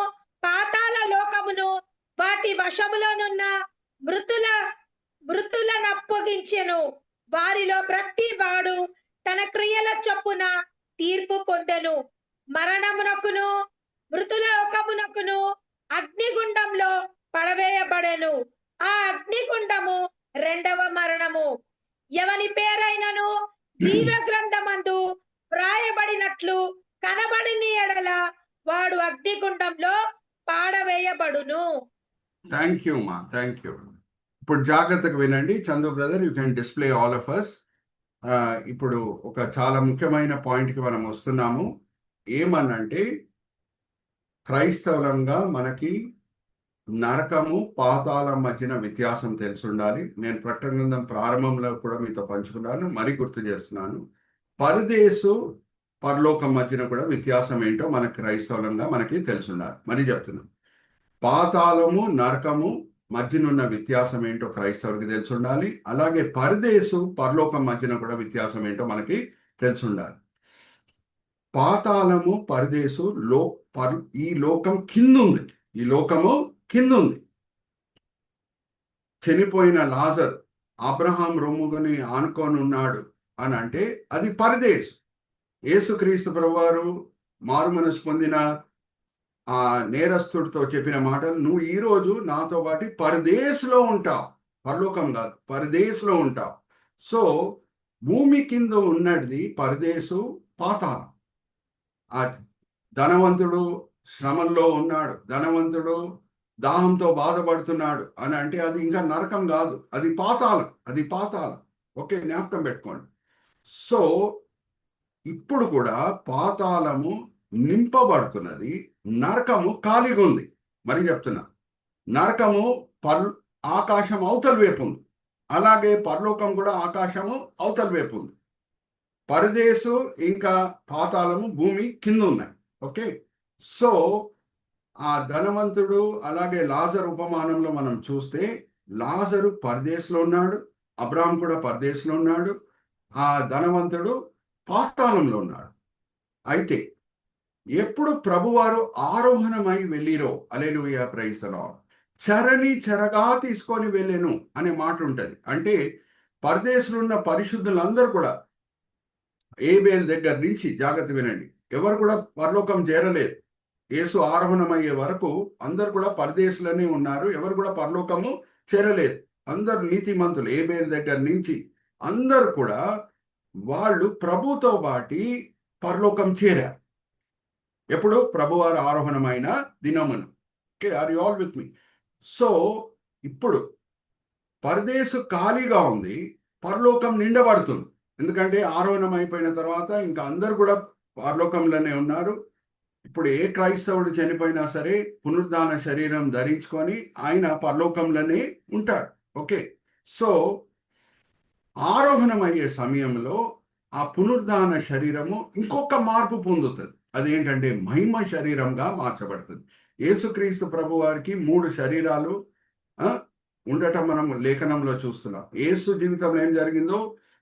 పాతాళ లోకమును వాటి వశములోనున్న మృతులను అప్పగించెను. వారిలో ప్రతి వాడు తన క్రియల చొప్పున తీర్పు పొందెను. మరణమునకును మృతుల లోకమునకును అగ్నిగుండంలో పడవేయబడెను. ఆ అగ్నిగుండము రెండవ మరణము. ఎవని పేరైనను జీవ గ్రంథమందు వ్రాయబడినట్లు కనబడిన ఎడల వాడు అగ్నిగుండంలో పాడవేయబడును. థ్యాంక్ యూ మా, థ్యాంక్ యూ. ఇప్పుడు జాగ్రత్తగా వినండి Chandu brother, you can display all of us. ఇప్పుడు ఒక చాలా ముఖ్యమైన పాయింట్కి మనం వస్తున్నాము. ఏమనంటే క్రైస్తవులంగా మనకి నరకము పాతాళం మధ్యన వ్యత్యాసం తెలిసి ఉండాలి. నేను ప్రకటన గ్రంథం ప్రారంభంలో కూడా మీతో పంచుకున్నాను, మరి గుర్తు చేస్తున్నాను. పరదేశు పరలోకం మధ్యన కూడా వ్యత్యాసం ఏంటో మన క్రైస్తవులంగా మనకి తెలిసి ఉండాలి. మరి చెప్తున్నాను, పాతాళము నరకము మధ్యనున్న వ్యత్యాసం ఏంటో క్రైస్తవులకి తెలిసి ఉండాలి. అలాగే పరదేశు పరలోకం మధ్యన కూడా వ్యత్యాసం ఏంటో మనకి తెలిసి ఉండాలి. పాతాళము పరదేశు ఈ లోకం కిందుంది. ఈ లోకము కిందుంది. చనిపోయిన లాజర్ అబ్రహాం రొమ్ముని ఆనుకొని ఉన్నాడు అని అంటే అది పరదేశు. యేసుక్రీస్తు ప్రభువారు మారు మనసు పొందిన ఆ నేరస్తుడితో చెప్పిన మాటలు, నువ్వు ఈరోజు నాతో పాటు పరదేశులో ఉంటావు, పరలోకం కాదు, పరదేశులో ఉంటావు. సో భూమి కింద ఉన్నది పరదేశు, పాతాళం. ఆ ధనవంతుడు శ్రమల్లో ఉన్నాడు, ధనవంతుడు దాహంతో బాధపడుతున్నాడు అని అంటే అది ఇంకా నరకం కాదు, అది పాతాళం, అది పాతాళం. ఓకే, జ్ఞాపకం పెట్టుకోండి. సో ఇప్పుడు కూడా పాతాళము నింపబడుతున్నది, నరకము ఖాళీగా ఉంది. మరి చెప్తున్నా, నరకము ఆకాశం అవతల వైపు ఉంది, అలాగే పరలోకం కూడా ఆకాశము అవతల వైపు ఉంది. పరదేశు ఇంకా పాతాళము భూమి కింద ఉన్నాయి. ఓకే, సో ఆ ధనవంతుడు అలాగే లాజరు ఉపమానంలో మనం చూస్తే లాజరు పరదేశంలో ఉన్నాడు, అబ్రాహాం కూడా పరదేశంలో ఉన్నాడు, ఆ ధనవంతుడు పాతాళంలో ఉన్నాడు. అయితే ఎప్పుడు ప్రభువారు ఆరోహణమై వెళ్ళిరో, హల్లెలూయా, ప్రైజ్ ది లార్డ్, చెరని చెరగా తీసుకొని వెళ్ళెను అనే మాట ఉంటుంది. అంటే పరదేశంలో ఉన్న పరిశుద్ధులందరూ కూడా ఏబేల్ దగ్గర నుంచి, జాగ్రత్త వినండి, ఎవరు కూడా పరలోకం చేరలేదు. యేసు ఆరోహణమయ్యే వరకు అందరు కూడా పరదేశులనే ఉన్నారు, ఎవరు కూడా పరలోకము చేరలేదు. అందరు నీతిమంతులు, ఏబేల్ దగ్గర నుంచి అందరు కూడా వాళ్ళు ప్రభుతో పాటి పరలోకం చేరారు. ఎప్పుడు? ప్రభువారు ఆరోహణమైన దినమున. Okay, are you all with me? So ఇప్పుడు పరదేశు ఖాళీగా ఉంది, పరలోకం నిండబడుతుంది. ఎందుకంటే ఆరోహణం అయిపోయిన తర్వాత ఇంకా అందరు కూడా పరలోకంలోనే ఉన్నారు. ఇప్పుడు ఏ క్రైస్తవుడు చనిపోయినా సరే పునరుద్ధాన శరీరం ధరించుకొని ఆయన పరలోకంలోనే ఉంటాడు. ఓకే, సో ఆరోహణం అయ్యే సమయంలో ఆ పునరుద్ధాన శరీరము ఇంకొక మార్పు పొందుతుంది. అదేంటంటే మహిమ శరీరంగా మార్చబడుతుంది. యేసుక్రీస్తు ప్రభు వారికి 3 శరీరాలు ఉండటం మనం లేఖనంలో చూస్తున్నాం. యేసు జీవితంలో ఏం జరిగిందో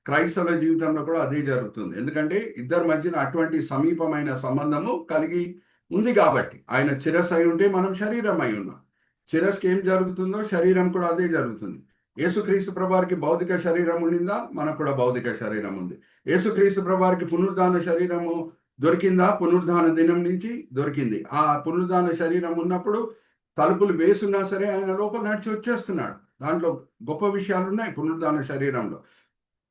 క్రైస్తవుల జీవితంలో కూడా అదే జరుగుతుంది. ఎందుకంటే ఇద్దరి మధ్యన అటువంటి సమీపమైన సంబంధము కలిగి ఉంది కాబట్టి. ఆయన శిరస్సు అయి ఉంటే మనం శరీరం అయి ఉన్నాం. శిరస్సుకి ఏం జరుగుతుందో శరీరం కూడా అదే జరుగుతుంది. యేసుక్రీస్తు ప్రభువారికి భౌతిక శరీరం ఉండిందా? మనకు కూడా భౌతిక శరీరం ఉంది. యేసుక్రీస్తు ప్రభువారికి పునరుద్ధాన శరీరము దొరికిందా? పునరుద్ధాన దినం నుంచి దొరికింది. ఆ పునరుద్ధాన శరీరం ఉన్నప్పుడు తలుపులు వేసున్నా సరే ఆయన లోపల నడిచి వచ్చేస్తున్నాడు. దాంట్లో గొప్ప విషయాలు ఉన్నాయి పునరుద్ధాన శరీరంలో.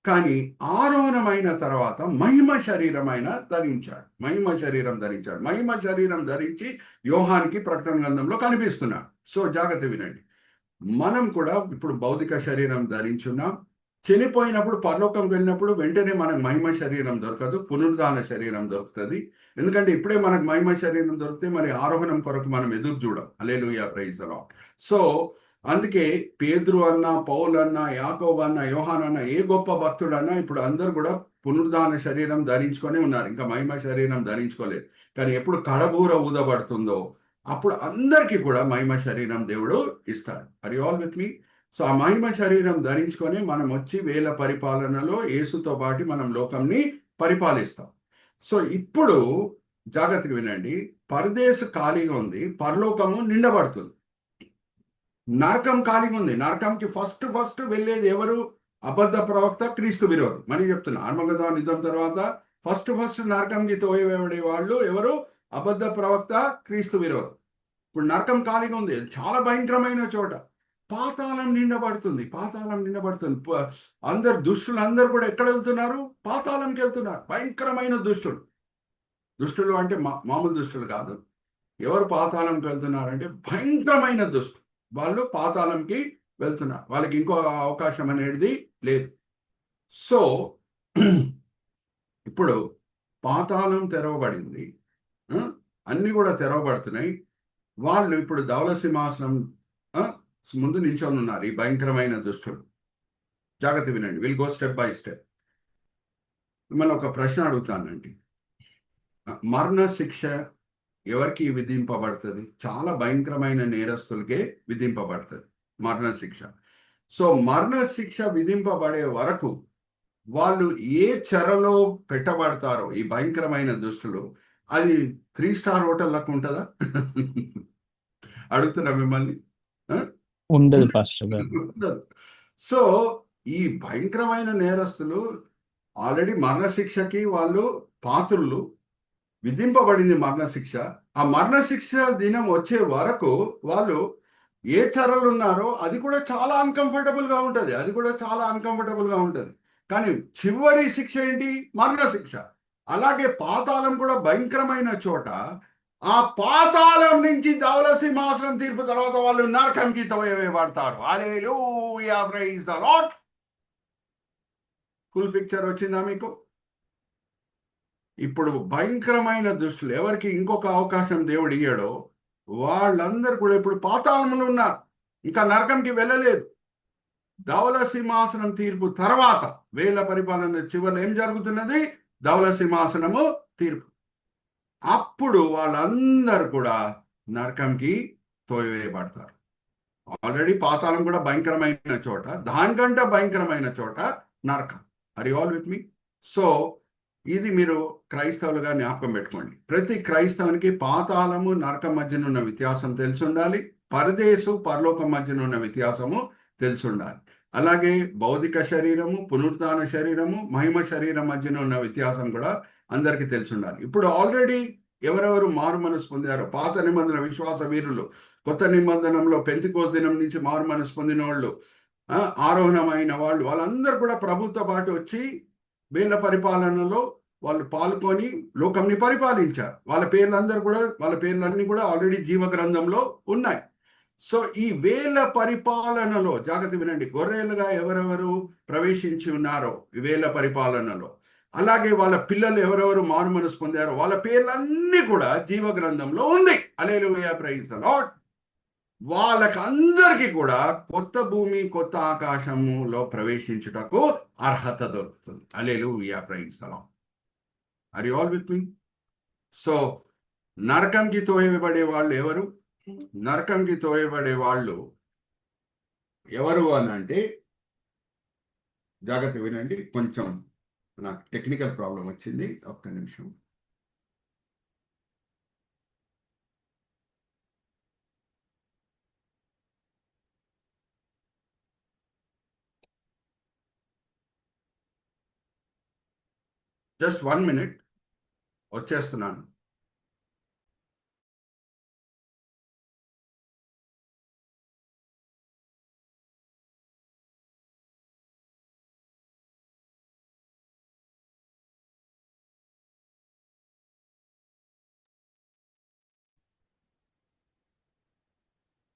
కానీ ఆరోహణమైన తర్వాత మహిమ శరీరమైన ధరించాడు, మహిమ శరీరం ధరించాడు. మహిమ శరీరం ధరించి యోహానికి ప్రకటన గ్రంథంలో కనిపిస్తున్నాడు. సో జాగ్రత్త వినండి, మనం కూడా ఇప్పుడు భౌతిక శరీరం ధరించున్నాం. చనిపోయినప్పుడు పరలోకం వెళ్ళినప్పుడు వెంటనే మనకు మహిమ శరీరం దొరకదు, పునరుద్ధాన శరీరం దొరుకుతుంది. ఎందుకంటే ఇప్పుడే మనకు మహిమ శరీరం దొరికితే మరి ఆరోహణం కొరకు మనం ఎదురు చూడం. హల్లెలూయా, ప్రైజ్ ది లార్డ్. సో అందుకే పేతురు అన్న, పౌలు అన్న, యాకోబు అన్న, యోహాన్ అన్న, ఏ గొప్ప భక్తుడన్నా ఇప్పుడు అందరు కూడా పునరుద్ధాన శరీరం ధరించుకొని ఉన్నారు, ఇంకా మహిమ శరీరం ధరించుకోలేదు. కానీ ఎప్పుడు కడబూర ఊదబడుతుందో అప్పుడు అందరికీ కూడా మహిమ శరీరం దేవుడు ఇస్తాడు. Are you all with me? So ఆ మహిమ శరీరం ధరించుకొని మనం వచ్చి వేల పరిపాలనలో యేసుతో పాటు మనం లోకంని పరిపాలిస్తాం. సో ఇప్పుడు జాగ్రత్తగా వినండి, పరదేశు ఖాళీగా ఉంది, పరలోకము నిండబడుతుంది. నరకం ఖాళీగా ఉంది. నరకంకి ఫస్ట్ వెళ్ళేది ఎవరు? అబద్ధ ప్రవక్త, క్రీస్తు విరోధి. మళ్ళీ చెప్తున్నా, ఆర్మగదోన్ యుద్ధం తర్వాత ఫస్ట్ నరకంకి తోయబడే వాళ్ళు ఎవరు? అబద్ధ ప్రవక్త, క్రీస్తు విరోధి. ఇప్పుడు నరకం ఖాళీగా ఉంది, చాలా భయంకరమైన చోట. పాతాళం నిండబడుతుంది, పాతాళం నిండబడుతుంది. అందరు దుష్టులు అందరు కూడా ఎక్కడ వెళ్తున్నారు? పాతాళంకి వెళ్తున్నారు. భయంకరమైన దుష్టులు అంటే మామూలు దుష్టులు కాదు. ఎవరు పాతాళంకి వెళ్తున్నారంటే భయంకరమైన దుష్టులు. వాళ్ళు పాతాళంకి వెళ్తున్నారు, వాళ్ళకి ఇంకో అవకాశం అనేది లేదు. సో ఇప్పుడు పాతాళం తెరవబడింది, అన్ని కూడా తెరవబడుతున్నాయి. వాళ్ళు ఇప్పుడు ధవళ సింహాసనం ముందు నించొని ఉన్నారు ఈ భయంకరమైన దుష్టులు. జాగ్రత్త వినండి, will go step by step. మిమ్మల్ని ఒక ప్రశ్న అడుగుతానండి. మరణ శిక్ష ఎవరికి విధింపబడుతుంది? చాలా భయంకరమైన నేరస్తులకే విధింపబడుతుంది మరణ శిక్ష. సో మరణ శిక్ష విధింపబడే వరకు వాళ్ళు ఏ చెరలో పెట్టబడతారో ఈ భయంకరమైన దుష్టులు, అది 3 స్టార్ హోటల్లకు ఉంటుందా? అడుగుతున్నా మిమ్మల్ని. ఉండదు పాస్టర్ గారు. ఉండదు. సో ఈ భయంకరమైన నేరస్తులు ఆల్రెడీ మరణశిక్షకి వాళ్ళు పాత్రులు, విధింపబడింది మరణశిక్ష. ఆ మరణశిక్ష దినం వచ్చే వరకు వాళ్ళు ఏ చెరలు ఉన్నారో అది కూడా చాలా అన్కంఫర్టబుల్గా ఉంటుంది, అది కూడా చాలా అన్కంఫర్టబుల్గా ఉంటుంది. కానీ చివరి శిక్ష ఏంటి? మరణశిక్ష. అలాగే పాతాళం కూడా భయంకరమైన చోట. ఆ పాతాళం నుంచి ధవల సింహాసనం తీర్పు తర్వాత వాళ్ళు నరకంకి తోయవేయబడతారు. Hallelujah, praise the lord. Full picture వచ్చిందా మీకు? ఇప్పుడు భయంకరమైన దుష్టులు ఎవరికి ఇంకొక అవకాశం దేవుడు ఇయ్యాడో వాళ్ళందరూ కూడా ఇప్పుడు పాతాళంలో ఉన్నారు, ఇంకా నరకంకి వెళ్ళలేదు. ధవల సింహాసనం తీర్పు తర్వాత వేల పరిపాలన చివరిలో ఏం జరుగుతున్నది? ధవల సింహాసనము తీర్పు. అప్పుడు వాళ్ళందరూ కూడా నరకంకి తోయవేయబడతారు. ఆల్రెడీ పాతాళం కూడా భయంకరమైన చోట, దానికంటే భయంకరమైన చోట నరకం. Are you all with me? So ఇది మీరు క్రైస్తవులుగా జ్ఞాపకం పెట్టుకోండి. ప్రతి క్రైస్తవునికి పాతాళము నరకం మధ్యన ఉన్న వ్యత్యాసం తెలిసి ఉండాలి, పరదేశు పరలోకం మధ్యన ఉన్న వ్యత్యాసము తెలిసి ఉండాలి. అలాగే భౌతిక శరీరము, పునరుత్థాన శరీరము, మహిమ శరీరం మధ్యన ఉన్న వ్యత్యాసం కూడా అందరికీ తెలిసి ఉండాలి. ఇప్పుడు ఆల్రెడీ ఎవరెవరు మారు మనసు పొందారో, పాత నిబంధన విశ్వాస వీరులు, కొత్త నిబంధనలో పెంతెకోస్తు దినం నుంచి మారు మనసు పొందిన వాళ్ళు, ఆరోహణమైన వాళ్ళు, వాళ్ళందరూ కూడా ప్రభుత్వ పాటు వచ్చి వేల పరిపాలనలో వాళ్ళు పాల్గొని లోకంని పరిపాలించారు. వాళ్ళ పేర్లన్నీ కూడా ఆల్రెడీ జీవ గ్రంథంలో ఉన్నాయి. సో ఈ వేల పరిపాలనలో జాగ్రత్త వినండి, గొర్రెలుగా ఎవరెవరు ప్రవేశించి ఉన్నారో ఈ వేల పరిపాలనలో, అలాగే వాళ్ళ పిల్లలు ఎవరెవరు మారు మనసు పొందారో వాళ్ళ పేర్లన్నీ కూడా జీవ గ్రంథంలో ఉంది. హల్లెలూయా, ప్రైజ్ ద లార్డ్. వాళ్ళకి అందరికీ కూడా కొత్త భూమి కొత్త ఆకాశములో ప్రవేశించుటకు అర్హత దొరుకుతుంది. Hallelujah, praise the lord. Are you all with me? So నరకంకి తోయబడే వాళ్ళు ఎవరు? నరకంకి తోయబడే వాళ్ళు ఎవరు అని అంటే, జాగ్రత్త వినండి, కొంచెం నాకు టెక్నికల్ ప్రాబ్లం వచ్చింది, ఒక్క నిమిషం. జస్ట్ 1 minute, వచ్చేస్తున్నాను.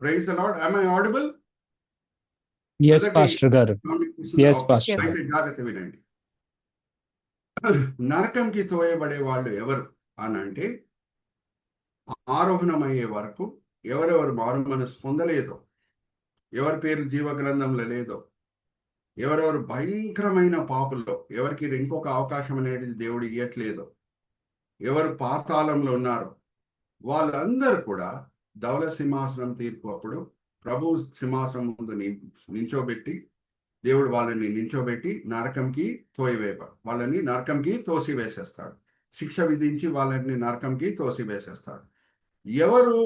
Praise the Lord. am I audible? Yes pastor గారు. Yes, Pastor. అయితే జాగ్రత్త వినండి. నరకంకి తోయబడే వాళ్ళు ఎవరు అని అంటే, ఆరోహణమయ్యే వరకు ఎవరెవరు మారు మనసు పొందలేదో, ఎవరి పేరు జీవ గ్రంథంలో లేదో, ఎవరెవరు భయంకరమైన పాపుల్లో, ఎవరికి ఇంకొక అవకాశం అనేది దేవుడు ఇవ్వట్లేదో, ఎవరు పాతాళంలో ఉన్నారో వాళ్ళందరూ కూడా ధవల సింహాసనం తీర్పు అప్పుడు ప్రభు సింహాసనం ముందు నించోబెట్టి, దేవుడు వాళ్ళని నించోబెట్టి వాళ్ళని నరకంకి తోసివేసేస్తాడు. శిక్ష విధించి వాళ్ళని నరకంకి తోసివేసేస్తాడు. ఎవరు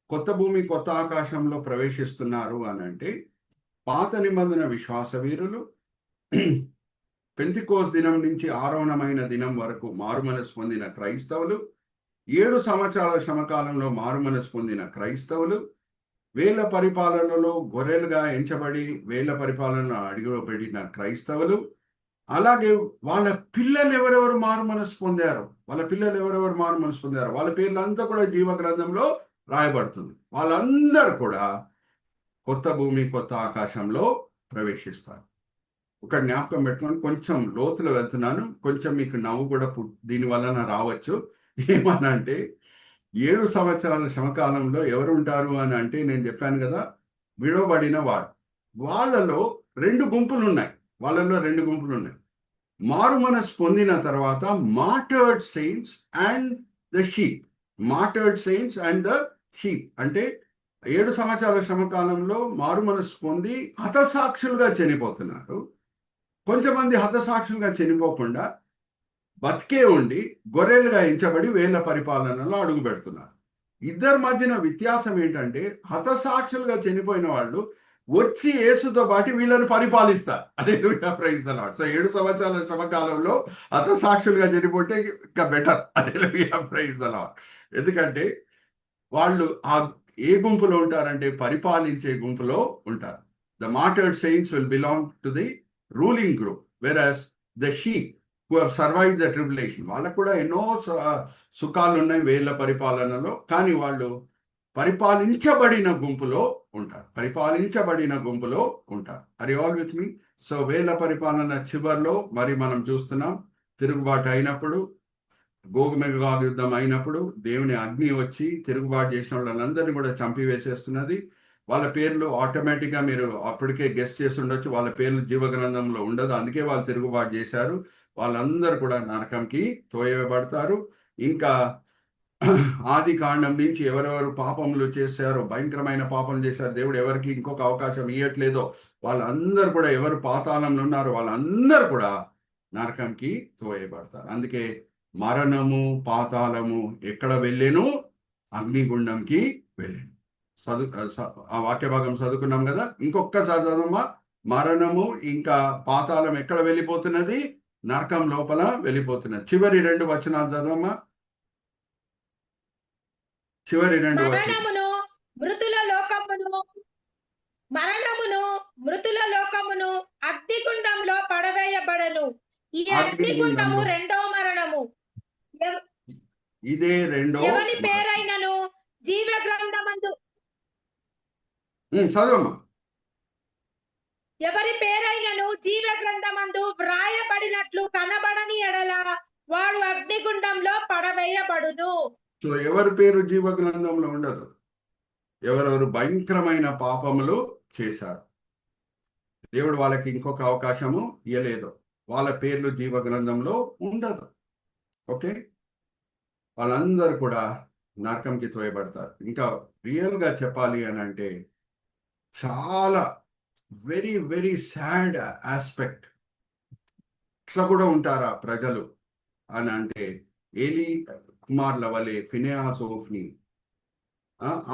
కొత్త భూమి కొత్త ఆకాశంలో ప్రవేశిస్తున్నారు అని అంటే, పాత నిబంధన విశ్వాస వీరులు, పెంతెకోస్తు దినం నుంచి ఆరోహణమైన దినం వరకు మారు మనసు పొందిన క్రైస్తవులు, 7 సంవత్సరాల శ్రమకాలంలో మారు మనసు పొందిన క్రైస్తవులు, వేల పరిపాలనలో గొర్రెలుగా ఎంచబడి వేల పరిపాలనలో అడుగులో పెట్టిన క్రైస్తవులు, అలాగే వాళ్ళ పిల్లలు ఎవరెవరు మారు మనసు పొందారో వాళ్ళ పేర్లంతా కూడా జీవ గ్రంథంలో రాయబడుతుంది. వాళ్ళందరూ కూడా కొత్త భూమి కొత్త ఆకాశంలో ప్రవేశిస్తారు. ఒక జ్ఞాపకం పెట్టుకొని కొంచెం లోతులో వెళ్తున్నాను, కొంచెం మీకు నవ్వు కూడా దీని వలన రావచ్చు. ఏమనంటే, 7 సంవత్సరాల శ్రమకాలంలో ఎవరు ఉంటారు అని అంటే, నేను చెప్పాను కదా, విడవబడిన వాడు. వాళ్ళలో రెండు గుంపులు ఉన్నాయి. మారు మనసు పొందిన తర్వాత మార్టర్డ్ సెయింట్స్ అండ్ ద షీప్. అంటే 7 సంవత్సరాల శ్రమకాలంలో మారు మనసు పొంది హతసాక్షులుగా చనిపోతున్నారు. కొంతమంది హతసాక్షులుగా చనిపోకుండా బతికే ఉండి గొర్రెలుగా ఎంచబడి వేల పరిపాలనలో అడుగు పెడుతున్నారు. ఇద్దరి మధ్యన వ్యత్యాసం ఏంటంటే, హతసాక్షులుగా చనిపోయిన వాళ్ళు వచ్చి యేసుతో పాటు వీళ్ళని పరిపాలిస్తారు. Hallelujah, praise the lord. So 7 సంవత్సరాల శ్రమకాలంలో హతసాక్షులుగా చనిపోతే ఇంకా better. Hallelujah, praise the lord. ఎందుకంటే వాళ్ళు ఏ గుంపులో ఉంటారంటే పరిపాలించే గుంపులో ఉంటారు. The martyred saints will belong to the ruling group, versus the sheep who have survived the tribulation, వాళ్ళకు కూడా ఎన్నో సుఖాలు ఉన్నాయి వేళ్ల పరిపాలనలో, కానీ వాళ్ళు పరిపాలించబడిన గుంపులో ఉంటారు. Are you all with me? So వేళ్ల పరిపాలన చివరిలో మరి మనం చూస్తున్నాం, తిరుగుబాటు అయినప్పుడు, గోగుమెగోగు యుద్ధం అయినప్పుడు దేవుని అగ్ని వచ్చి తిరుగుబాటు చేసిన వాళ్ళందరినీ కూడా చంపివేసేస్తున్నది. వాళ్ళ పేర్లు ఆటోమేటిక్గా మీరు అప్పటికే గెస్ట్ చేసి ఉండొచ్చు, వాళ్ళ పేర్లు జీవగ్రంథంలో ఉండదు, అందుకే వాళ్ళు తిరుగుబాటు చేశారు. వాళ్ళందరూ కూడా నరకంకి తోయబడతారు. ఇంకా ఆది కాండం నుంచి ఎవరెవరు పాపములు చేశారో, భయంకరమైన పాపం చేశారు, దేవుడు ఎవరికి ఇంకొక అవకాశం ఇవ్వట్లేదో వాళ్ళందరూ కూడా, ఎవరు పాతాళంలో ఉన్నారో వాళ్ళందరూ కూడా నరకంకి తోయబడతారు. అందుకే మరణము పాతాళము ఎక్కడ వెళ్ళేను? అగ్నిగుండంకి వెళ్ళాను. ఆ వాక్య భాగం చదువుకున్నాం కదా, ఇంకొకసారి చదవమ్మా. మరణము ఇంకా పాతాళం ఎక్కడ వెళ్ళిపోతున్నది? నరకం లోపల వెళ్ళిపోతున్నది. చివరి 2 వచనాలు చదవమ్మా. మరణమును మృతుల లోకమును అగ్నిగుండంలో పడవేయబడను. ఈ అగ్నిగుండము రెండో మరణము. ఇదే రెండో. ఎవరి పేరైనను జీవ గ్రంథమందు చదవమ్మా. ఎవరి పేరైనను జీవ గ్రంథమందు వ్రాయబడినట్లు కనబడని ఎడల వాడు అగ్నిగుండంలో పడవేయబడును. సో ఎవరి పేరు జీవ గ్రంథంలో ఉండదు. ఎవరెవరు భయంకరమైన పాపములు చేశారు, దేవుడు వాళ్ళకి ఇంకొక అవకాశము ఇవ్వలేదు, వాళ్ళ పేర్లు జీవ గ్రంథంలో ఉండదు. ఓకే, వాళ్ళందరూ కూడా నరకంకి తోయబడతారు. ఇంకా రియల్గా చెప్పాలి అని అంటే చాలా వెరీ వెరీ సాడ్ ఆస్పెక్ట్. ఇట్లా కూడా ఉంటారా ప్రజలు అని అంటే, ఏలీ కుమార్ల వలె ఫినెహాస్, హోఫ్ని,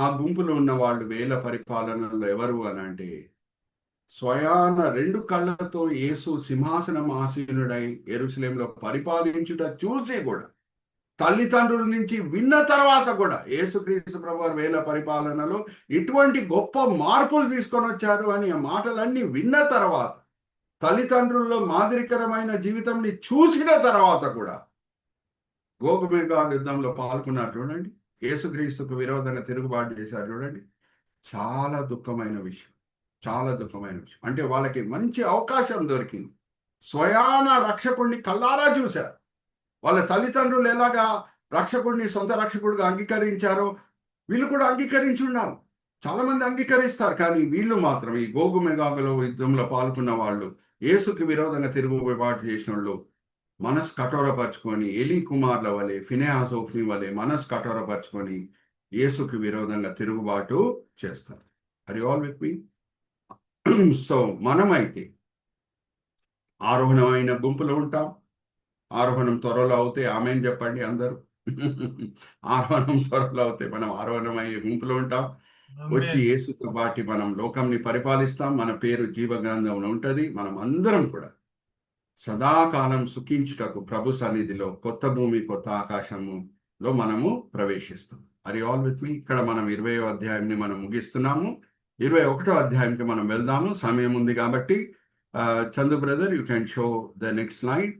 ఆ గుంపులో ఉన్న వాళ్ళు వేల పరిపాలనలో ఎవరు అని అంటే, స్వయాన 2 కళ్ళతో యేసు సింహాసనం ఆసీనుడై యెరూషలేంలో పరిపాలించుట చూసి కూడా, తల్లిదండ్రుల నుంచి విన్న తర్వాత కూడా, యేసుక్రీస్తు ప్రభువారు వేల పరిపాలనలో ఇటువంటి గొప్ప మార్పులు తీసుకొని వచ్చారు అని ఆ మాటలన్నీ విన్న తర్వాత, తల్లిదండ్రుల్లో మాదిరికరమైన జీవితంని చూసిన తర్వాత కూడా గోగుమెగోగు యుద్ధంలో పాల్గొన్నారు చూడండి, యేసుక్రీస్తుకు విరోధంగా తిరుగుబాటు చేశారు చూడండి. చాలా దుఃఖమైన విషయం. అంటే వాళ్ళకి మంచి అవకాశం దొరికింది. స్వయాన రక్షకుడిని కల్లారా చూశారు. వాళ్ళ తల్లిదండ్రులు ఎలాగా రక్షకుడిని సొంత రక్షకుడిగా అంగీకరించారో వీళ్ళు కూడా అంగీకరించి ఉండాలి. చాలా మంది అంగీకరిస్తారు, కానీ వీళ్ళు మాత్రం, ఈ గోగుమెగోగులో యుద్ధంలో పాల్గొన్న వాళ్ళు, యేసుకి విరోధంగా తిరుగుబాటు చేసిన వాళ్ళు మనసు కఠోరపరుచుకొని, ఏలీ కుమార్ల వలె, ఫినెహాస్, హోఫ్ని వలె మనసు కఠోరపరుచుకొని యేసుకి విరోధంగా తిరుగుబాటు చేస్తారు. Are you all with me? So మనమైతే ఆరోహణమైన గుంపులో ఉంటాం. ఆరోహణం త్వరలో అవుతే ఆమెన్ చెప్పండి అందరూ. ఆరోహణం త్వరలో అవుతే మనం ఆరోహణమయ్యే గుంపులో ఉంటాం. వచ్చి యేసుతో పాటు మనం లోకంని పరిపాలిస్తాం. మన పేరు జీవ గ్రంథంలో ఉంటుంది. మనం అందరం కూడా సదాకాలం సుఖించుటకు ప్రభు సన్నిధిలో కొత్త భూమి కొత్త ఆకాశములో మనము ప్రవేశిస్తాం. ఆర్ యు ఆల్ విత్ మీ? ఇక్కడ మనం 20వ అధ్యాయాన్ని మనం ముగిస్తున్నాము. 21వ అధ్యాయానికి మనం వెళ్దాము, సమయం ఉంది కాబట్టి. Chandu brother, you can show the next slide.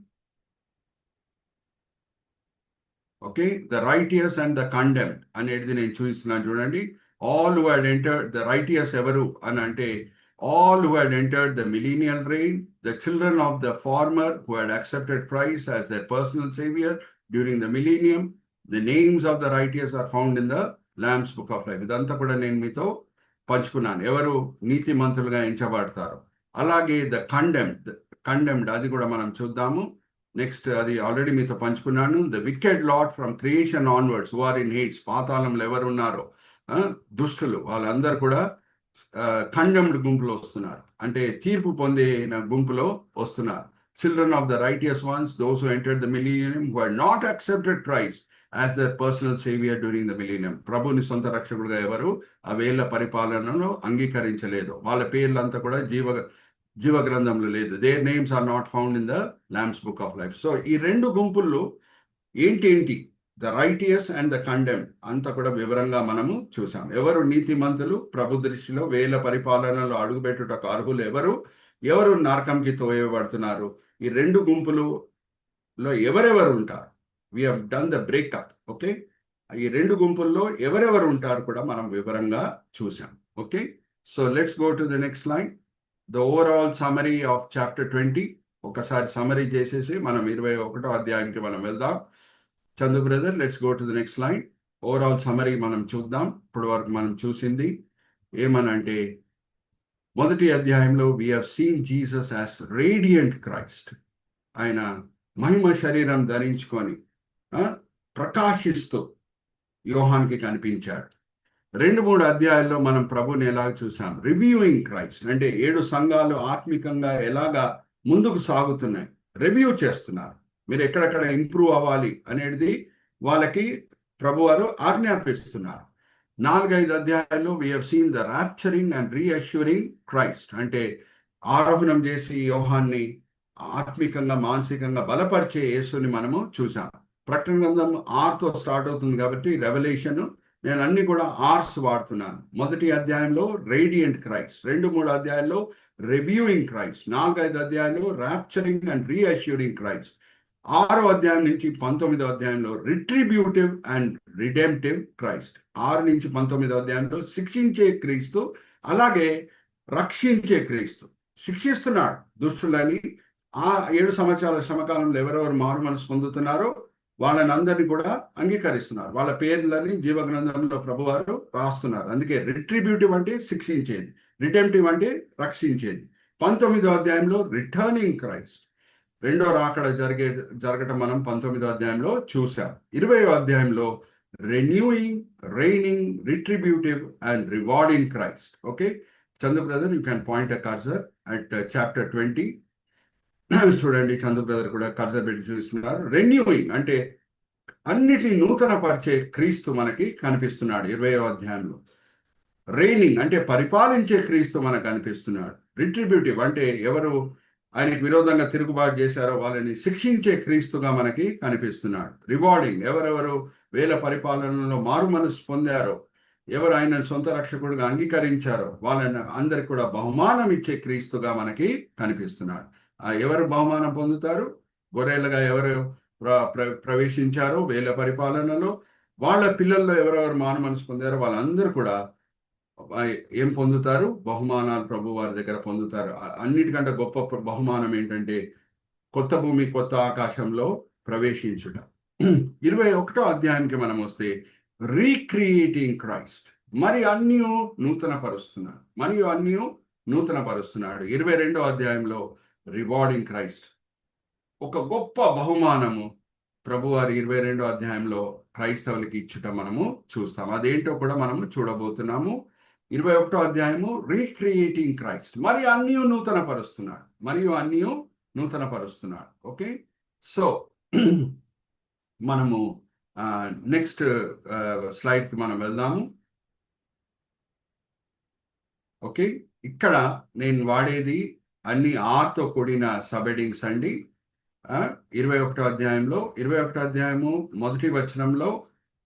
Okay, the righteous and the condemned అనేది నేను చూపిస్తున్నాను చూడండి. All who had entered, the righteous ఎవరు అని అంటే, all who had entered the millennial reign, the children of the former who had accepted Christ as their personal savior during the millennium. The names of the righteous are found in the Lamb's book of life. ఇదంతా కూడా నేను మీతో పంచుకున్నాను, ఎవరు నీతిమంతులుగా ఎంచబడతారు. అలాగే the condemned అది కూడా మనం చూద్దాము. నెక్స్ట్ అది ఆల్రెడీ మీతో పంచుకున్నాను. The wicked lot from creation onwards who are in Hades, పాతాళంలో ఎవరు ఉన్నారో దుష్టులు వాళ్ళందరూ కూడా కండెమ్డ్ గుంపులో వస్తున్నారు, అంటే తీర్పు పొందిన గుంపులో వస్తున్నారు. Children of the righteous ones, those who entered the millennium who had not accepted Christ as their personal saviour during the millennium. ప్రభుని సొంత రక్షకుడుగా ఎవరు ఆ వేళ్ల పరిపాలనను అంగీకరించలేదు, వాళ్ళ పేర్లంతా కూడా జీవ గ్రంథంలో లేదు. Their names are not found in the lamb's book of life. So ఈ రెండు గుంపుల్లో ఏంటి the righteous and the condemn అంతా కూడా వివరంగా మనము చూసాం. ఎవరు నీతిమంతులు, ప్రభు దృష్టిలో వేల పరిపాలనలో అడుగుపెట్టుటకు అర్హులు ఎవరు నరకంకి తోయబడుతున్నారు, ఈ రెండు గుంపులలో ఎవరెవరు ఉంటారు. We have done the breakup. Okay, ఈ రెండు గుంపుల్లో ఎవరెవరు ఉంటారు కూడా మనం వివరంగా చూసాం. Okay, so let's go to the next line. The overall summary of chapter 20 ఒకసారి సమరీ చేసేసి మనం 21వ అధ్యాయానికి మనం వెళ్దాం. Chandu brother, let's go to the next line. Overall summary మనం చూద్దాం. ఇప్పటి వరకు మనం చూసింది ఏమనంటే, మొదటి అధ్యాయంలో we have scene Jesus as radiant Christ. ఆయన మహిమ శరీరం ధరించుకొని ప్రకాశిస్తూ యోహాన్కి కనిపించాడు. 2-3 అధ్యాయాల్లో మనం ప్రభుని ఎలా చూసాం, రివ్యూయింగ్ క్రైస్ట్, అంటే 7 సంఘాలు ఆత్మికంగా ఎలాగా ముందుకు సాగుతున్నాయి రివ్యూ చేస్తున్నారు. మీరు ఎక్కడెక్కడ ఇంప్రూవ్ అవ్వాలి అనేది వాళ్ళకి ప్రభువారు ఆజ్ఞాపిస్తున్నారు. 4-5 అధ్యాయాల్లో we have seen the rapturing and reassuring Christ, అంటే ఆరోహణం చేసి యోహాన్ని ఆత్మికంగా మానసికంగా బలపరిచే యేసుని మనము చూసాం. ప్రకటన గ్రంథం 6తో స్టార్ట్ అవుతుంది కాబట్టి రెవల్యూషన్ నేను అన్ని కూడా ఆర్స్ వాడుతున్నాను. మొదటి అధ్యాయంలో రేడియంట్ క్రైస్ట్, 2-3 అధ్యాయాల్లో రివ్యూయింగ్ క్రైస్ట్, 4-5 అధ్యాయాల్లో ర్యాప్చరింగ్ అండ్ రీఅష్యూరింగ్ క్రైస్ట్, 6వ అధ్యాయం నుంచి 19వ అధ్యాయంలో రిట్రిబ్యూటివ్ అండ్ రిడెంప్టివ్ క్రైస్ట్, 6 నుంచి 19వ అధ్యాయంలో శిక్షించే క్రీస్తు, అలాగే రక్షించే క్రీస్తు. శిక్షిస్తున్నాడు దుష్టులని. ఆ 7 సంవత్సరాల శ్రమకాలంలో ఎవరెవరు మారు మనసు పొందుతున్నారో వాళ్ళని అందరినీ కూడా అంగీకరిస్తున్నారు, వాళ్ళ పేర్లని జీవగ్రంథంలో ప్రభువారు రాస్తున్నారు. అందుకే రిట్రిబ్యూటివ్ అంటే శిక్షించేది, రిడెంప్టివ్ అంటే రక్షించేది. 19వ అధ్యాయంలో రిటర్నింగ్ క్రైస్ట్, రెండో రాకడ జరగటం మనం 19వ అధ్యాయంలో చూసాం. 20వ అధ్యాయంలో renewing, reigning, retributive and rewarding Christ. Okay, Chandu brother, you can point a cursor at chapter 20. చూడండి, చందు బ్రదర్ కూడా కర్సర్ పెట్టి చూస్తున్నారు. రెన్యూయింగ్ అంటే అన్నిటినీ నూతన పరిచే క్రీస్తు మనకి కనిపిస్తున్నాడు 20వ అధ్యాయంలో. రైనింగ్ అంటే పరిపాలించే క్రీస్తు మనకు కనిపిస్తున్నాడు. రిట్రిబ్యూటివ్ అంటే ఎవరు ఆయనకు విరోధంగా తిరుగుబాటు చేశారో వాళ్ళని శిక్షించే క్రీస్తుగా మనకి కనిపిస్తున్నాడు. రివార్డింగ్, ఎవరెవరు వేల పరిపాలనలో మారు మనసు పొందారో, ఎవరు ఆయన సొంత రక్షకుడిగా అంగీకరించారో వాళ్ళని అందరికి కూడా బహుమానం ఇచ్చే క్రీస్తుగా మనకి కనిపిస్తున్నాడు. ఎవరు బహుమానం పొందుతారు? గొర్రెలుగా ఎవరు ప్రవేశించారో వేల పరిపాలనలో, వాళ్ళ పిల్లల్లో ఎవరెవరు మారు మనసు పొందారో వాళ్ళందరూ కూడా ఏం పొందుతారు? బహుమానాలు ప్రభు వారి దగ్గర పొందుతారు. అన్నిటికంటే గొప్ప బహుమానం ఏంటంటే కొత్త భూమి కొత్త ఆకాశంలో ప్రవేశించుట. 21వ అధ్యాయానికి మనం వస్తే రీక్రియేటింగ్ క్రైస్ట్, మరి అన్నీ నూతన పరుస్తున్నాడు. 22వ అధ్యాయంలో రివార్డింగ్ క్రైస్ట్, ఒక గొప్ప బహుమానము ప్రభువారి 22వ అధ్యాయంలో క్రైస్తవులకి ఇచ్చుట మనము చూస్తాం. అదేంటో కూడా మనము చూడబోతున్నాము. 21వ అధ్యాయము రీక్రియేటింగ్ క్రైస్ట్, మరి అన్నీ నూతన పరుస్తున్నాడు. ఓకే, సో మనము నెక్స్ట్ స్లైడ్కి మనం వెళ్దాము. ఓకే, ఇక్కడ నేను వాడేది అన్ని ఆర్తో కూడిన సబెడింగ్స్ అండి. 21వ అధ్యాయము మొదటి వచనంలో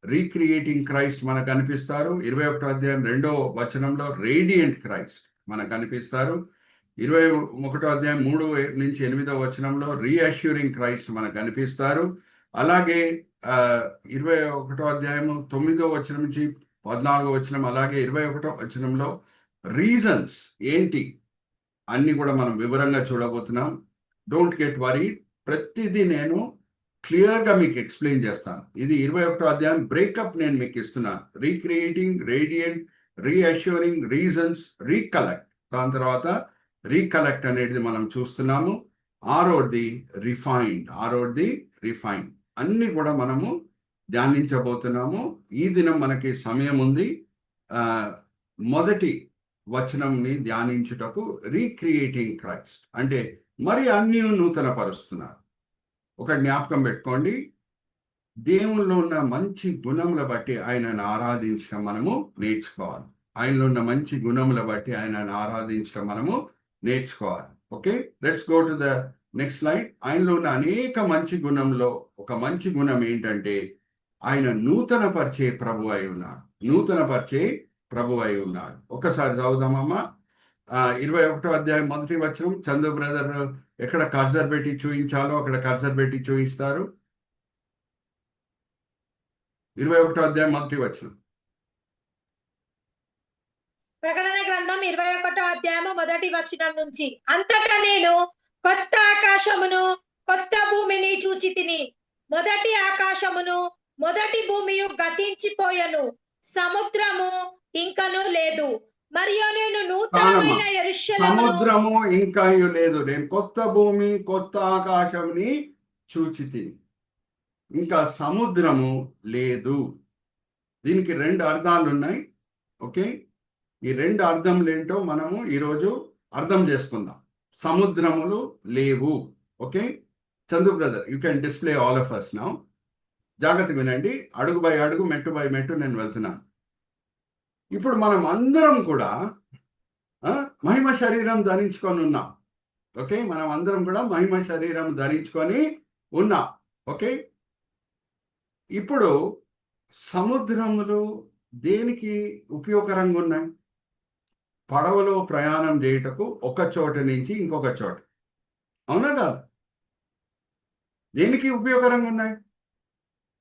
రీక్రియేటింగ్ క్రైస్ట్ మనకు కనిపిస్తారు. 21వ అధ్యాయం 2వ వచనంలో రేడియంట్ క్రైస్ట్ మనకు కనిపిస్తారు. 21వ అధ్యాయం 3 నుంచి 8వ వచనంలో రీఅష్యూరింగ్ క్రైస్ట్ మనకు కనిపిస్తారు. అలాగే 21వ అధ్యాయము 9వ వచనం నుంచి 14వ వచనం, అలాగే 21వ వచనంలో రీజన్స్ ఏంటి అన్ని కూడా మనం వివరంగా చూడబోతున్నాం. డోంట్ గెట్ వరీ, ప్రతిదీ నేను క్లియర్గా మీకు ఎక్స్ప్లెయిన్ చేస్తాను. ఇది 21వ అధ్యాయం బ్రేకప్ నేను మీకు ఇస్తున్నాను. Recreating, radiant, reassuring, reasons, recollect. దాని తర్వాత రీకలెక్ట్ అనేది మనం చూస్తున్నాము. ఆరోది రిఫైన్డ్. అన్ని కూడా మనము ధ్యానించబోతున్నాము. ఈ దినం మనకి సమయం ఉంది. మొదటి వచనంని ధ్యానించుటకు రీక్రియేటింగ్ క్రైస్ట్ అంటే మరి అన్ని నూతన పరుస్తున్నారు. ఒక జ్ఞాపకం పెట్టుకోండి, దేవుల్లో ఉన్న మంచి గుణముల బట్టి ఆయనను ఆరాధించడం మనము నేర్చుకోవాలి. ఆయనలో ఉన్న మంచి గుణముల బట్టి ఆయనను ఆరాధించడం మనము నేర్చుకోవాలి. Okay, let's go to the next slide. ఆయనలో ఉన్న అనేక మంచి గుణంలో ఒక మంచి గుణం ఏంటంటే ఆయన నూతన పరిచే ప్రభు అయి ఉన్నాడు. ఒకసారి చదువుదామమ్మా. 21వ అధ్యాయం మొదటి వచనం. చందు బ్రదర్ ఎక్కడ కర్సర్ పెట్టి చూపించాలో అక్కడ కర్సర్ పెట్టి చూపిస్తారు. 21వ అధ్యాయం మొదటి వచనం. ప్రకటన గ్రంథం 21వ అధ్యాయము మొదటి వచనం నుంచి. అంతటా నేను కొత్త ఆకాశమును కొత్త భూమిని చూచితిని. మొదటి ఆకాశమును మొదటి భూమియు గతించిపోయెను, సముద్రము ఇంకను లేదు. మరియు నేను నూతనమైన యెరూషలేమును. సముద్రము ఇంకా లేదు. నేను కొత్త భూమి కొత్త ఆకాశంని చూచితిని, ఇంకా సముద్రము లేదు. దీనికి 2 అర్థాలు ఉన్నాయి. ఓకే, ఈ 2 అర్థములు ఏంటో మనము ఈరోజు అర్థం చేసుకుందాం. సముద్రములు లేవు. Okay, Chandu brother you can display all of us now. జాగ్రత్తగా వినండి, అడుగు బై అడుగు, మెట్టు బై మెట్టు నేను వెళ్తున్నాను. ఇప్పుడు మనం అందరం కూడా మహిమ శరీరం ధరించుకొని ఉన్నాం. ఓకే, మనం అందరం కూడా మహిమ శరీరం ధరించుకొని ఉన్నాం. ఓకే, ఇప్పుడు సముద్రములు దేనికి ఉపయోగకరంగా ఉన్నాయి? పడవలో ప్రయాణం చేయుటకు ఒక చోట నుంచి ఇంకొక చోట, అవునా కాదు? దేనికి ఉపయోగకరంగా ఉన్నాయి?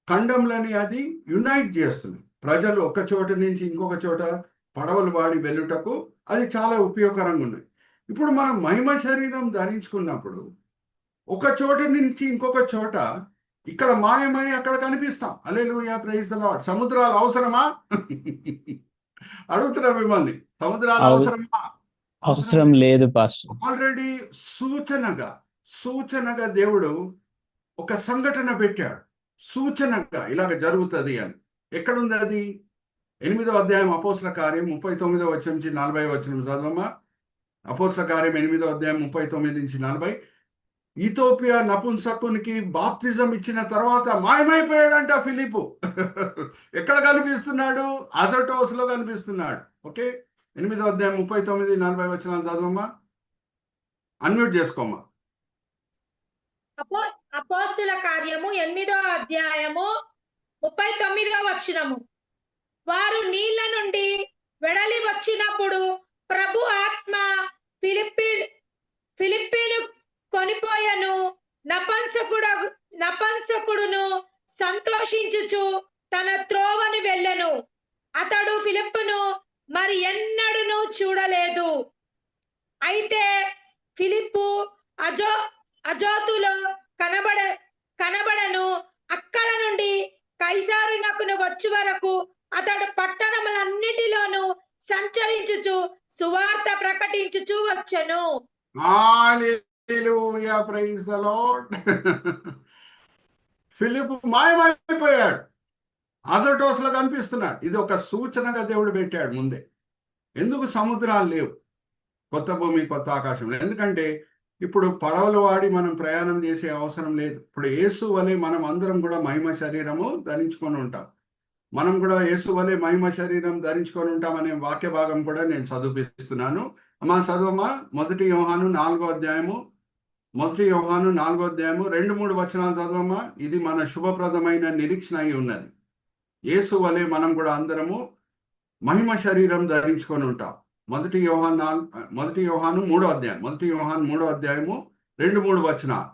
ఖండంలని అది యునైట్ చేస్తుంది. ప్రజలు ఒక చోట నుంచి ఇంకొక చోట పడవలు వాడి వెళ్ళుటకు అది చాలా ఉపయోగకరంగా ఉన్నాయి. ఇప్పుడు మనం మహిమ శరీరం ధరించుకున్నప్పుడు ఒక చోట నుంచి ఇంకొక చోట ఇక్కడ మాయమై అక్కడ కనిపిస్తాం. హల్లెలూయా, ప్రైజ్ ది లార్డ్. సముద్రాలు అవసరమా? అడుగుతున్నా మిమ్మల్ని, సముద్రాలు అవసరమా? అవసరం లేదు పాస్టర్. ఆల్రెడీ సూచనగా దేవుడు ఒక సంఘటన పెట్టాడు. సూచనగా ఇలాగ జరుగుతుంది అని. ఎక్కడుంది అది? 8వ అధ్యాయం అపోస్తల కార్యం 39వ వచనం నుంచి 40వ వచనం చదవమ్మా. అపోస్తల కార్యం 8వ అధ్యాయం 39 నుంచి 40. ఇథియోపియా నపుంసకునికి బాప్తిజం ఇచ్చిన తర్వాత మాయమైపోయాడంట ఫిలిప్పు. ఎక్కడ కనిపిస్తున్నాడు? అజోటోస్ లో కనిపిస్తున్నాడు. ఓకే, 8వ అధ్యాయం 39, 40 వచనాలు చదవమ్మా. అన్మ్యూట్ చేసుకోమ్మా. అపోస్తుల కార్యము 8వ అధ్యాయము 39వ వచనము. వారు నీళ్ల నుండి వెడలి వచ్చినప్పుడు ప్రభు ఆత్మ ఫిలిప్పీను కొనిపోయెను. నపుంసకుడును సంతోషించుచు తన త్రోవను వెళ్ళెను. అతడు ఫిలిప్పును మరి ఎన్నడూను చూడలేదు. అయితే ఫిలిప్పు అజోతులో కనబడను. అక్కడ నుండి కైసారునకును వచ్చు వరకు అతడు పట్టణములన్నిటిలోనూ సంచరించుచు సువార్త ప్రకటించుచు వచ్చెను. హల్లెలూయా, ప్రైజ్ ది లార్డ్. ఫిలిప్పు మాయమైపోయాడు, అజోటోస్ లో కనిపిస్తున్నాడు. ఇది ఒక సూచనగా దేవుడు పెట్టాడు ముందే. ఎందుకు సముద్రాలు లేవు, కొత్త భూమి కొత్త ఆకాశం? ఎందుకంటే ఇప్పుడు పడవలు వాడి మనం ప్రయాణం చేసే అవసరం లేదు. ఇప్పుడు యేసు వలె మనం అందరం కూడా మహిమ శరీరము ధరించుకొని ఉంటాం. మనం కూడా యేసు వలె మహిమ శరీరం ధరించుకొని ఉంటాం అనే వాక్య భాగం కూడా నేను చదివిస్తున్నాను. అమ్మా చదువమ్మా. 1 యోహాను 4వ అధ్యాయము 2-3 వచనాలు చదవమ్మా. ఇది మన శుభప్రదమైన నిరీక్షణ అయి ఉన్నది. యేసు వలె మనం కూడా అందరము మహిమ శరీరం ధరించుకొని ఉంటాం. 1 యోహాను 3వ అధ్యాయం 3వ అధ్యాయము 2-3 వచనాలు.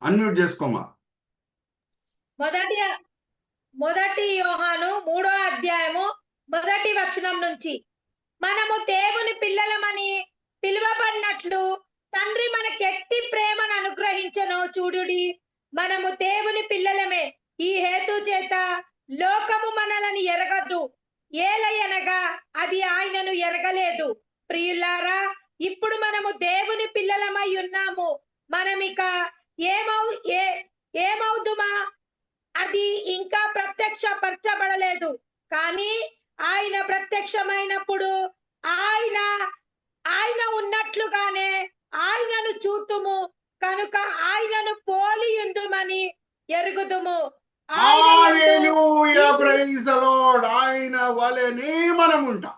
అన్మ్యూట్ చేసుకోమా. 1 యోహాను 3వ అధ్యాయము 1వ వచనం నుంచి. మనము దేవుని పిల్లలమని పిలువబడినట్లు తండ్రి మనకెట్టి ప్రేమను అనుగ్రహించెను చూడుడి. మనము దేవుని పిల్లలమే. ఈ హేతు చేత లోకము మనల్ని ఆయనని ఎరగదు, ఏలయనగా అది ఆయనను ఎరగలేదు. ప్రియులారా, ఇప్పుడు మనము దేవుని పిల్లలమై ఉన్నాము. మనమిక ఏమవుదుమా అది ఇంకా ప్రత్యక్షపరచబడలేదు. కానీ ఆయన ప్రత్యక్షమైనప్పుడు ఆయన ఆయన ఉన్నట్లుగానే ఆయనను చూతుము, కనుక ఆయనను పోలి ఉందుమని ఎరుగుదుము. ఆయన యందు హల్లెలూయా, ప్రైజ్ ద లార్డ్. ఆయన వలెనే మనం ఉంటాం.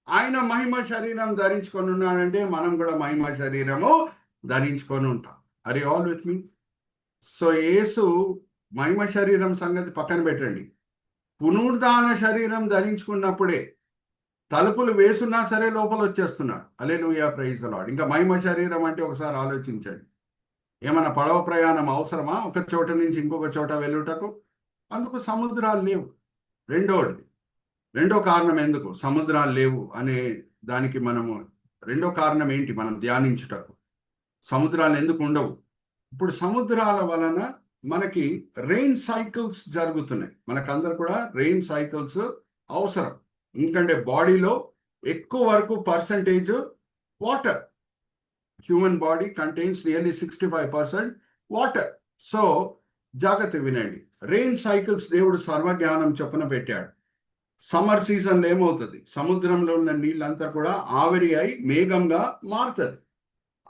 ఆయన మహిమ శరీరం ధరించుకొని ఉన్నాడంటే మనం కూడా మహిమ శరీరము ధరించుకొని ఉంటాం. Are you all with me? So Yesu మహిమ శరీరం సంగతి పక్కన పెట్టండి. పునరుద్ధాన శరీరం ధరించుకున్నప్పుడే తలుపులు వేసున్నా సరే లోపల వచ్చేస్తున్నాడు. హల్లెలూయా, ప్రైజ్ ద లార్డ్. ఇంకా మహిమ శరీరం అంటే ఒకసారి ఆలోచించండి. ఏమైనా పడవ ప్రయాణం అవసరమా ఒక చోట నుంచి ఇంకొక చోట వెళ్ళుటకు? అందుకు సముద్రాలు లేవు. రెండో కారణం ఎందుకు సముద్రాలు లేవు అనే దానికి మనము రెండో కారణం ఏంటి మనం ధ్యానించుటకు? సముద్రాలు ఎందుకు ఉండవు? ఇప్పుడు సముద్రాల వలన మనకి రెయిన్ సైకిల్స్ జరుగుతున్నాయి. మనకందరు కూడా రెయిన్ సైకిల్స్ అవసరం. ఎందుకంటే బాడీలో ఎక్కువ వరకు percentage water. Human body contains nearly 65% water. So జాగ్రత్త వినండి. రెయిన్ సైకిల్స్ దేవుడు సర్వజ్ఞానం చొప్పున పెట్టాడు. సమ్మర్ సీజన్లో ఏమవుతుంది? సముద్రంలో ఉన్న నీళ్ళంతా కూడా ఆవిరి అయి మేఘంగా మారుతుంది.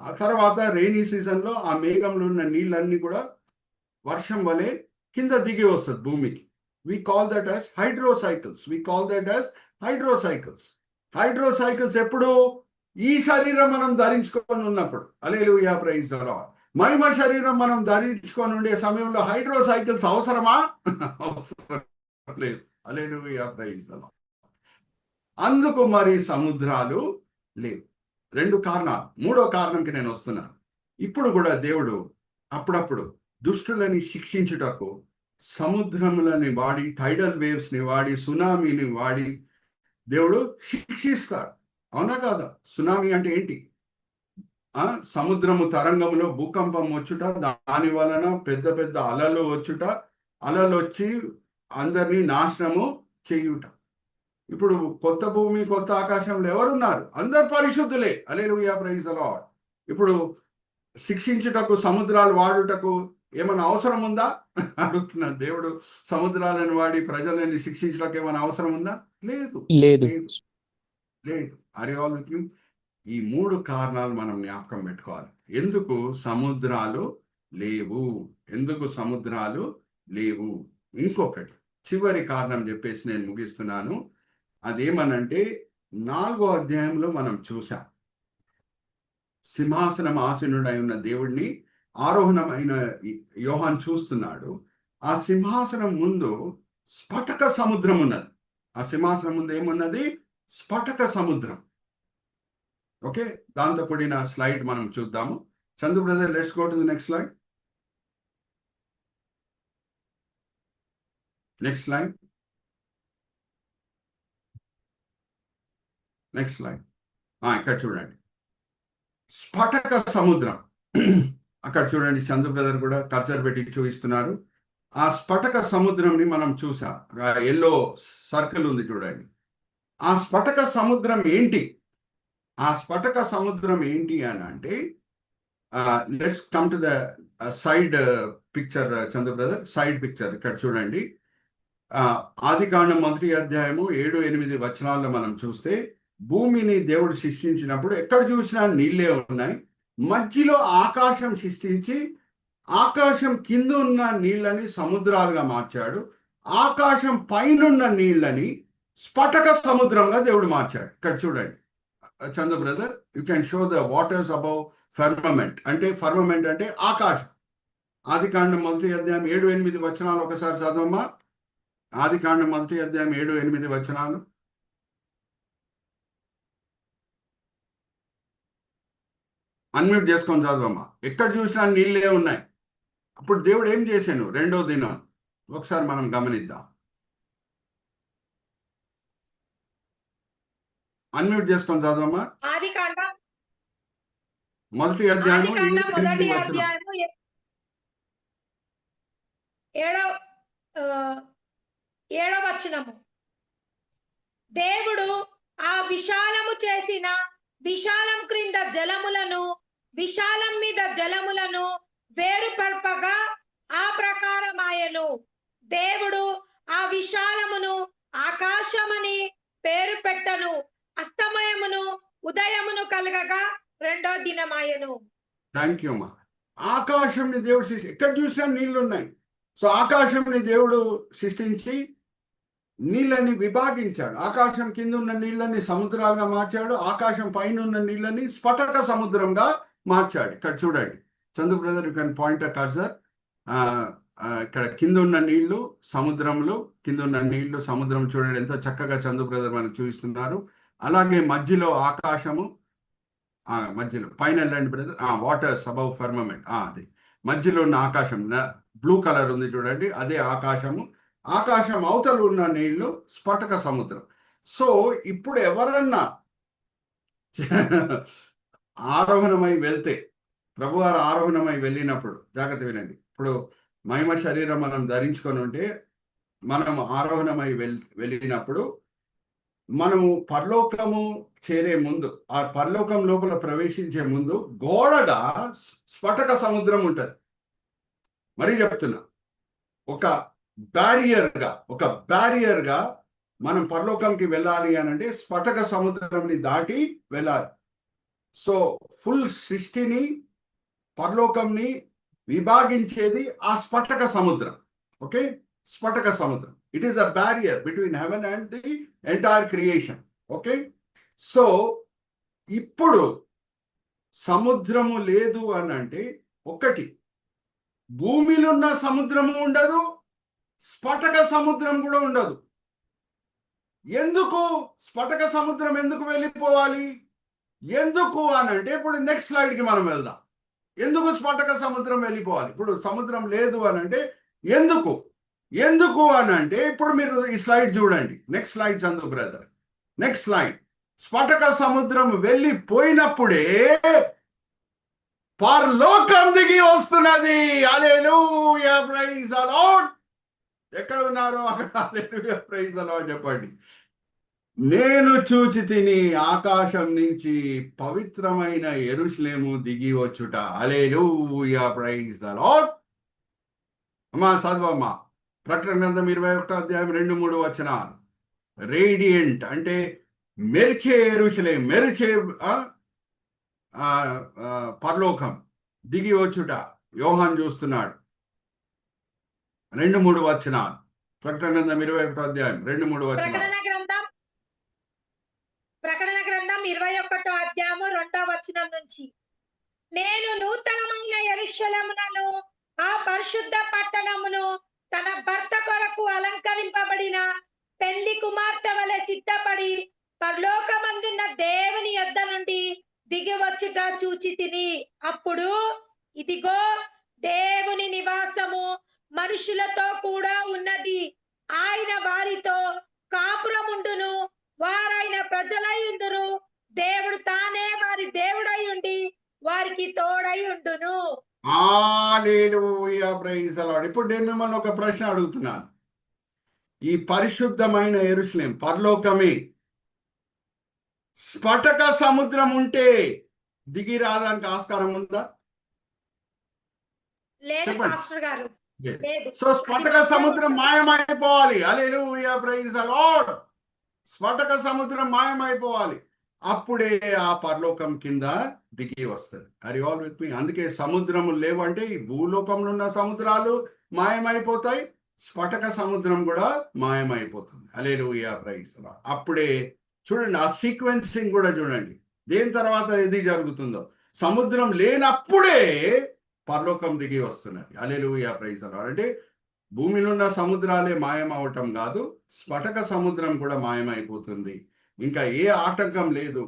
ఆ తర్వాత రెయినీ సీజన్లో ఆ మేఘంలో ఉన్న నీళ్ళన్నీ కూడా వర్షం వలె కింద దిగి వస్తుంది భూమికి. We call that as hydrocycles. ఎప్పుడు? ఈ శరీరం మనం ధరించుకొని ఉన్నప్పుడు. Hallelujah, praise the lord. మహిమ శరీరం మనం ధరించుకొని ఉండే సమయంలో హైడ్రోసైకిల్స్ అవసరమా? అవసరం లేదు. Hallelujah, praise the lord. అందుకు మరి సముద్రాలు లేవు. 2 కారణాలు. 3వ కారణంకి నేను వస్తున్నాను. ఇప్పుడు కూడా దేవుడు అప్పుడప్పుడు దుష్టులని శిక్షించుటకు సముద్రములని వాడి, టైడల్ వేవ్స్ ని వాడి, సునామీని వాడి దేవుడు శిక్షిస్తాడు. అవునా కాదా? సునామీ అంటే ఏంటి? సముద్రము తరంగంలో భూకంపం వచ్చుట, దాని వలన పెద్ద పెద్ద అలలు వచ్చుట, అలలు వచ్చి అందరినీ నాశనము చేయుట. ఇప్పుడు కొత్త భూమి కొత్త ఆకాశంలో ఎవరున్నారు? అందరు పరిశుద్ధులే. హల్లెలూయా, ప్రైజ్ ద లార్డ్. ఇప్పుడు శిక్షించుటకు సముద్రాలు వాడుటకు ఏమైనా అవసరం ఉందా అడుగుతున్నాను. దేవుడు సముద్రాలను వాడి ప్రజలని శిక్షించడానికి ఏమైనా అవసరం ఉందా? లేదు. ఆర్ యు ఆల్ విత్ మీ? ఈ 3 కారణాలు మనం జ్ఞాపకం పెట్టుకోవాలి. ఎందుకు సముద్రాలు లేవు? ఇంకొకటి చివరి కారణం చెప్పేసి నేను ముగిస్తున్నాను. అదేమనంటే 4వ అధ్యాయంలో మనం చూసాం. సింహాసనం ఆసీనుడై ఉన్న దేవుడిని ఆరోహణమైన యోహాన్ చూస్తున్నాడు. ఆ సింహాసనం ముందు స్ఫటిక సముద్రం ఉన్నది. ఆ సింహాసనం ముందు ఏమున్నది? స్ఫటిక సముద్రం. ఓకే, దాంతో కూడిన స్లైడ్ మనం చూద్దాము. Chandu brother, let's go to the next slide. Next slide. ఇక్కడ చూడండి, స్ఫటిక సముద్రం. అక్కడ చూడండి, చందు బ్రదర్ కూడా కర్సర్ పెట్టి చూపిస్తున్నారు. ఆ స్ఫటిక సముద్రంని మనం చూసాం. ఎల్లో సర్కిల్ ఉంది చూడండి. ఆ స్ఫటిక సముద్రం ఏంటి? అని అంటే let's come to the side picture. Chandu brother, side picture ఇక్కడ చూడండి. ఆదికాండం 1వ అధ్యాయము 7-8 వచనాల్లో మనం చూస్తే భూమిని దేవుడు సృష్టించినప్పుడు ఎక్కడ చూసినా నీళ్ళే ఉన్నాయి. మధ్యలో ఆకాశం సృష్టించి ఆకాశం కింద ఉన్న నీళ్ళని సముద్రాలుగా మార్చాడు. ఆకాశం పైనున్న నీళ్ళని స్ఫటిక సముద్రంగా దేవుడు మార్చాడు. ఇక్కడ చూడండి Chandu brother, you can show the waters above firmament. అంటే ఫర్మమెంట్ అంటే ఆకాశం. ఆదికాండం 1వ అధ్యాయం 7-8 వచనాలు ఒకసారి చదవమ్మా. ఆదికాండం 1వ అధ్యాయం 7-8 వచనాలు. అన్మ్యూట్ చేసుకొని చదవమ్మా. ఎక్కడ చూసినా నీళ్ళే ఉన్నాయి. అప్పుడు దేవుడు ఏం చేశాను? 2వ దినం ఒకసారి మనం గమనిద్దాం. అన్మ్యూట్ చేసుకొని చదవమ్మా. ఆదికాండం 1వ అధ్యాయం 7వ వచనము. దేవుడు ఆ విశాలము చేసిన విశాలం క్రింద జలములను విశాలం మీద జలములను వేరుపరపగా ఆ ప్రకారమాయను. దేవుడు ఆ విశాలమును ఆకాశమని పేరు పెట్టను. అస్తమయమును ఉదయమును కలగగా రెండో దినమాయను. థ్యాంక్ యూ అమ్మా. ఆకాశంని దేవుడు ఎక్కడ చూసినా నీళ్లు ఉన్నాయి. సో ఆకాశంని దేవుడు సృష్టించి నీళ్ళని విభాగించాడు. ఆకాశం కింద ఉన్న నీళ్ళని సముద్రాలుగా మార్చాడు. ఆకాశం పైన ఉన్న నీళ్ళని స్ఫటక సముద్రంగా మార్చాడు. ఇక్కడ చూడండి Chandu brother, you can point a cursor. ఇక్కడ కింద ఉన్న నీళ్లు సముద్రంలో, కింద ఉన్న నీళ్లు సముద్రం చూడండి ఎంత చక్కగా చందు బ్రదర్ మనకు చూపిస్తున్నారు. అలాగే మధ్యలో ఆకాశము, మధ్యలో పైన ల్యాండ్ బ్రదర్, వాటర్స్ అబౌవ్ ఫర్మమెంట్, అది మధ్యలో ఉన్న ఆకాశం బ్లూ కలర్ ఉంది చూడండి, అదే ఆకాశము. ఆకాశం అవతల ఉన్న నీళ్లు స్ఫటక సముద్రం. సో ఇప్పుడు ఎవరన్నా ఆరోహణమై వెళ్తే, ప్రభువారు ఆరోహణమై వెళ్ళినప్పుడు జాగ్రత్త వినండి. ఇప్పుడు మహిమ శరీరం మనం ధరించుకొని ఉంటే, మనం ఆరోహణమై వెళ్ళినప్పుడు మనము పరలోకము చేరే ముందు, ఆ పరలోకం లోపల ప్రవేశించే ముందు గోడగా స్ఫటక సముద్రం ఉంటుంది. మరీ చెప్తున్నా, ఒక బ్యారియర్గా మనం పరలోకంకి వెళ్ళాలి అని అంటే స్ఫటక సముద్రంని దాటి వెళ్ళాలి. సో ఫుల్ సృష్టిని, పరలోకంని విభాగించేది ఆ స్ఫటక సముద్రం. ఓకే, స్ఫటక సముద్రం. It is a barrier between heaven and the entire creation. Okay, so ఇప్పుడు సముద్రము లేదు అని అంటే, ఒకటి భూమిలో ఉన్న సముద్రము ఉండదు, స్ఫటక సముద్రం కూడా ఉండదు. ఎందుకు స్ఫటక సముద్రం ఎందుకు వెళ్ళిపోవాలి? ఎందుకు అని అంటే, ఇప్పుడు నెక్స్ట్ స్లైడ్కి మనం వెళ్దాం. ఎందుకు స్ఫటక సముద్రం వెళ్ళిపోవాలి? ఇప్పుడు సముద్రం లేదు అని అంటే ఎందుకు అని అంటే, ఇప్పుడు మీరు ఈ స్లైడ్ చూడండి. Next slide Chandu brother, next slide. స్ఫటక సముద్రం వెళ్ళిపోయినప్పుడే పరలోకం దిగి వస్తున్నది. Hallelujah, praise the lord. ఎక్కడ ఉన్నారో అక్కడ హల్లెలూయా, ప్రైజ్ ది లార్డ్ చెప్పండి. నేను చూచి తిని ఆకాశం నుంచి పవిత్రమైన యెరూషలేము దిగి వచ్చుట. హల్లెలూయా, ప్రైజ్ ది లార్డ్. అమ్మా చదువమ్మా, ప్రకటన గ్రంథం 21వ అధ్యాయం 2-3 వచనాలు. రేడియంట్ అంటే మెరిచే యెరూషలేం, మెరిచే పరలోకం దిగి వచ్చుట యోహాన్ చూస్తున్నాడు. 2-3 వచనాలు. ప్రకటన గ్రంథం 21వ అధ్యాయం 2-3 వచనాలు. ప్రకటన గ్రంథం 21వ అధ్యాయము 2వ వచనం నుంచి, నేను నూతనమైన యెరూషలేమును, ఆ పరిశుద్ధ పట్టణమును తన భర్త కొరకు అలంకరింపబడిన పెళ్లి కుమార్తె వలె సిద్ధపడి పరలోకమందున్న దేవుని యొద్ద నుండి దిగి వచ్చుట చూచి తిని. అప్పుడు ఇదిగో దేవుని నివాసము మనుషులతో కూడా ఉన్నది. ఆయన వారితో కాపురముండును, వారైన ప్రజలై ఉండురు. దేవుడు తానే వారి దేవుడై ఉండి వారికి తోడై ఉండును. హల్లెలూయా, ప్రైజ్ ది లార్డ్. ఇప్పుడు నేను మిమ్మల్ని ఒక ప్రశ్న అడుగుతున్నాను. ఈ పరిశుద్ధమైన యెరూషలేం పరలోకమే, స్ఫటక సముద్రం ఉంటే దిగి రావడానికి ఆస్కారం ఉందా? లేదు చెప్పండి. పాస్టర్ గారు, లేదు. సో స్ఫటక సముద్రం మాయమైపోవాలి. హల్లెలూయా, ప్రైజ్ ది లార్డ్. స్ఫటక సముద్రం మాయమైపోవాలి, అప్పుడే ఆ పరలోకం కింద దిగి వస్తుంది. ఆర్ యు ఆల్ విత్ మీ? అందుకే సముద్రము లేవంటే ఈ భూలోకంలో ఉన్న సముద్రాలు మాయమైపోతాయి, స్ఫటక సముద్రం కూడా మాయమైపోతుంది. హల్లెలూయా, ప్రైజ్ ది లార్డ్. అప్పుడే చూడండి, ఆ సీక్వెన్సింగ్ కూడా చూడండి. దేని తర్వాత ఇది జరుగుతుందో, సముద్రం లేనప్పుడే పరలోకం దిగి వస్తున్నది. Hallelujah, praise the lord. అంటే భూమిలో ఉన్న సముద్రాలే మాయం అవటం కాదు, స్ఫటక సముద్రం కూడా మాయమైపోతుంది. ఇంకా ఏ ఆటంకం లేదు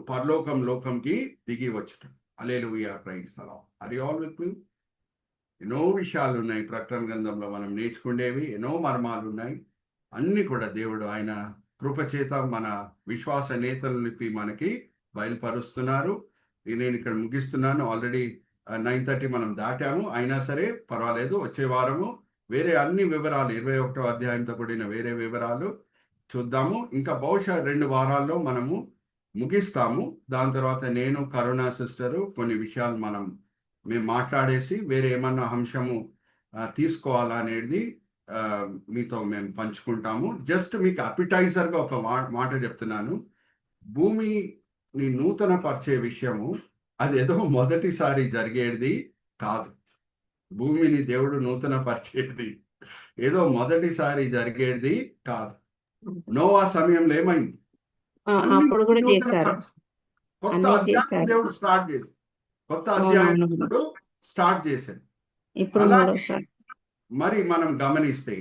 లోకంకి దిగి వచ్చటం. Hallelujah, praise the lord. Are you all with me? ఎన్నో విషయాలు ఉన్నాయి ప్రకటన గ్రంథంలో మనం నేర్చుకునేవి, ఎన్నో మర్మాలు ఉన్నాయి. అన్ని కూడా దేవుడు ఆయన కృపచేత మన విశ్వాస నేతలకి మనకి బయలుపరుస్తున్నారు. నేను ఇక్కడ ముగిస్తున్నాను. ఆల్రెడీ 9:30 మనం దాటాము. అయినా సరే పర్వాలేదు, వచ్చే వారము వేరే అన్ని వివరాలు, 21వ అధ్యాయంతో కూడిన వేరే వివరాలు చూద్దాము. ఇంకా బహుశా 2 వారాల్లో మనము ముగిస్తాము. దాని తర్వాత నేను, కరుణా సిస్టరు కొన్ని విషయాలు మేము మాట్లాడేసి వేరే ఏమన్నా అంశము తీసుకోవాలా అనేది మీతో మేము పంచుకుంటాము. జస్ట్ మీకు అపిటైజర్గా ఒక మాట చెప్తున్నాను. భూమిని నూతన పరిచే విషయము అదేదో మొదటిసారి జరిగేది కాదు. భూమిని దేవుడు నూతన పరిచేది ఏదో మొదటిసారి జరిగేది కాదు. నోవా సమయంలో ఏమైంది? అప్పుడు కూడా నూతన చేశారు. పరిచయం. కొత్త అన్నీ అధ్యాయం చేశారు. దేవుడు స్టార్ట్ చేసి కొత్త అధ్యాయం అవునవును. దేవుడు స్టార్ట్ చేశాడు. ఇప్పుడు అలాగే మూడోసారి. మరి మనం గమనిస్తే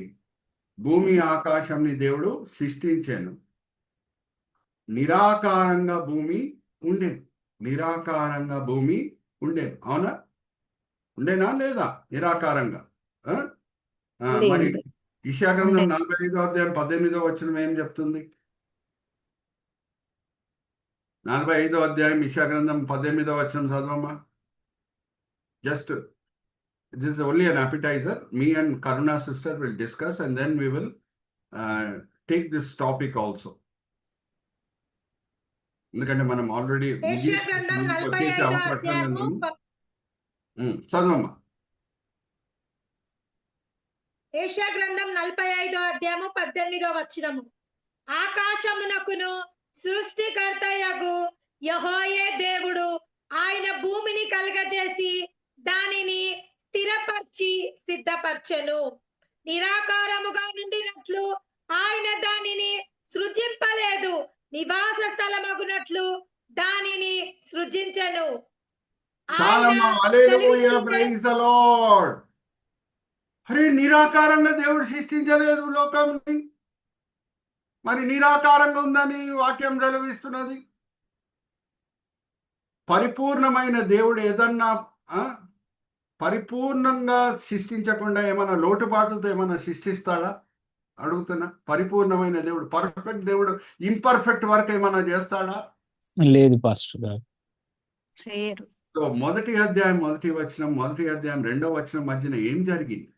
భూమి ఆకాశంని దేవుడు సృష్టించాను. నిరాకారంగా భూమి ఉండేది. నిరాకారంగా భూమి ఉండేది. అవునా? ఉండేనా లేదా? నిరాకారంగా. ఉంది, మరి ఉంది. యెషయా గ్రంథం ఉండే. 45వ అధ్యాయం 18వ వచనం ఏం చెప్తుంది? 45వ అధ్యాయం యెషయా గ్రంథం 18వ వచనం చదవమ్మా. Just this is only an appetizer. Me and Karuna sister will discuss and then we will take this topic also. ఎందుకంటే మనం ఆల్రెడీ యెషయా గ్రంథం 45వ అధ్యాయము చదవమ్మా. యెషయా గ్రంథం 45వ అధ్యాయము 18వ వచనము. ఆకాశమునకును సృష్టికర్తయగు యెహోవా దేవుడు ఆయన భూమిని కలుగజేసి దానిని స్థిరపరిచి సిద్ధపరచెను. నిరాకారముగా నుండినట్లు ఆయన దానిని సృజింపలేదు, నివాస స్థలమగునట్లు దానిని సృజించెను. చాలమ్మా. హల్లెలూయా, ప్రైజ్ ద లార్డ్. అరే, నిరాకారంగా దేవుడు సృష్టించలేదు లోకంని. మరి నిరాకారంగా ఉందని వాక్యం సెలవిస్తున్నది. పరిపూర్ణమైన దేవుడు ఏదన్నా పరిపూర్ణంగా సృష్టించకుండా ఏమైనా లోటుపాట్లతో ఏమైనా సృష్టిస్తాడా అడుగుతున్నా. పరిపూర్ణమైన దేవుడు, పర్ఫెక్ట్ దేవుడు ఇంపర్ఫెక్ట్ వర్క్ ఏమైనా చేస్తాడా? లేదు పాస్టర్ గారు. చేయరు. సో మొదటి అధ్యాయం 1వ వచనం 2వ వచనం మధ్యన ఏం జరిగింది?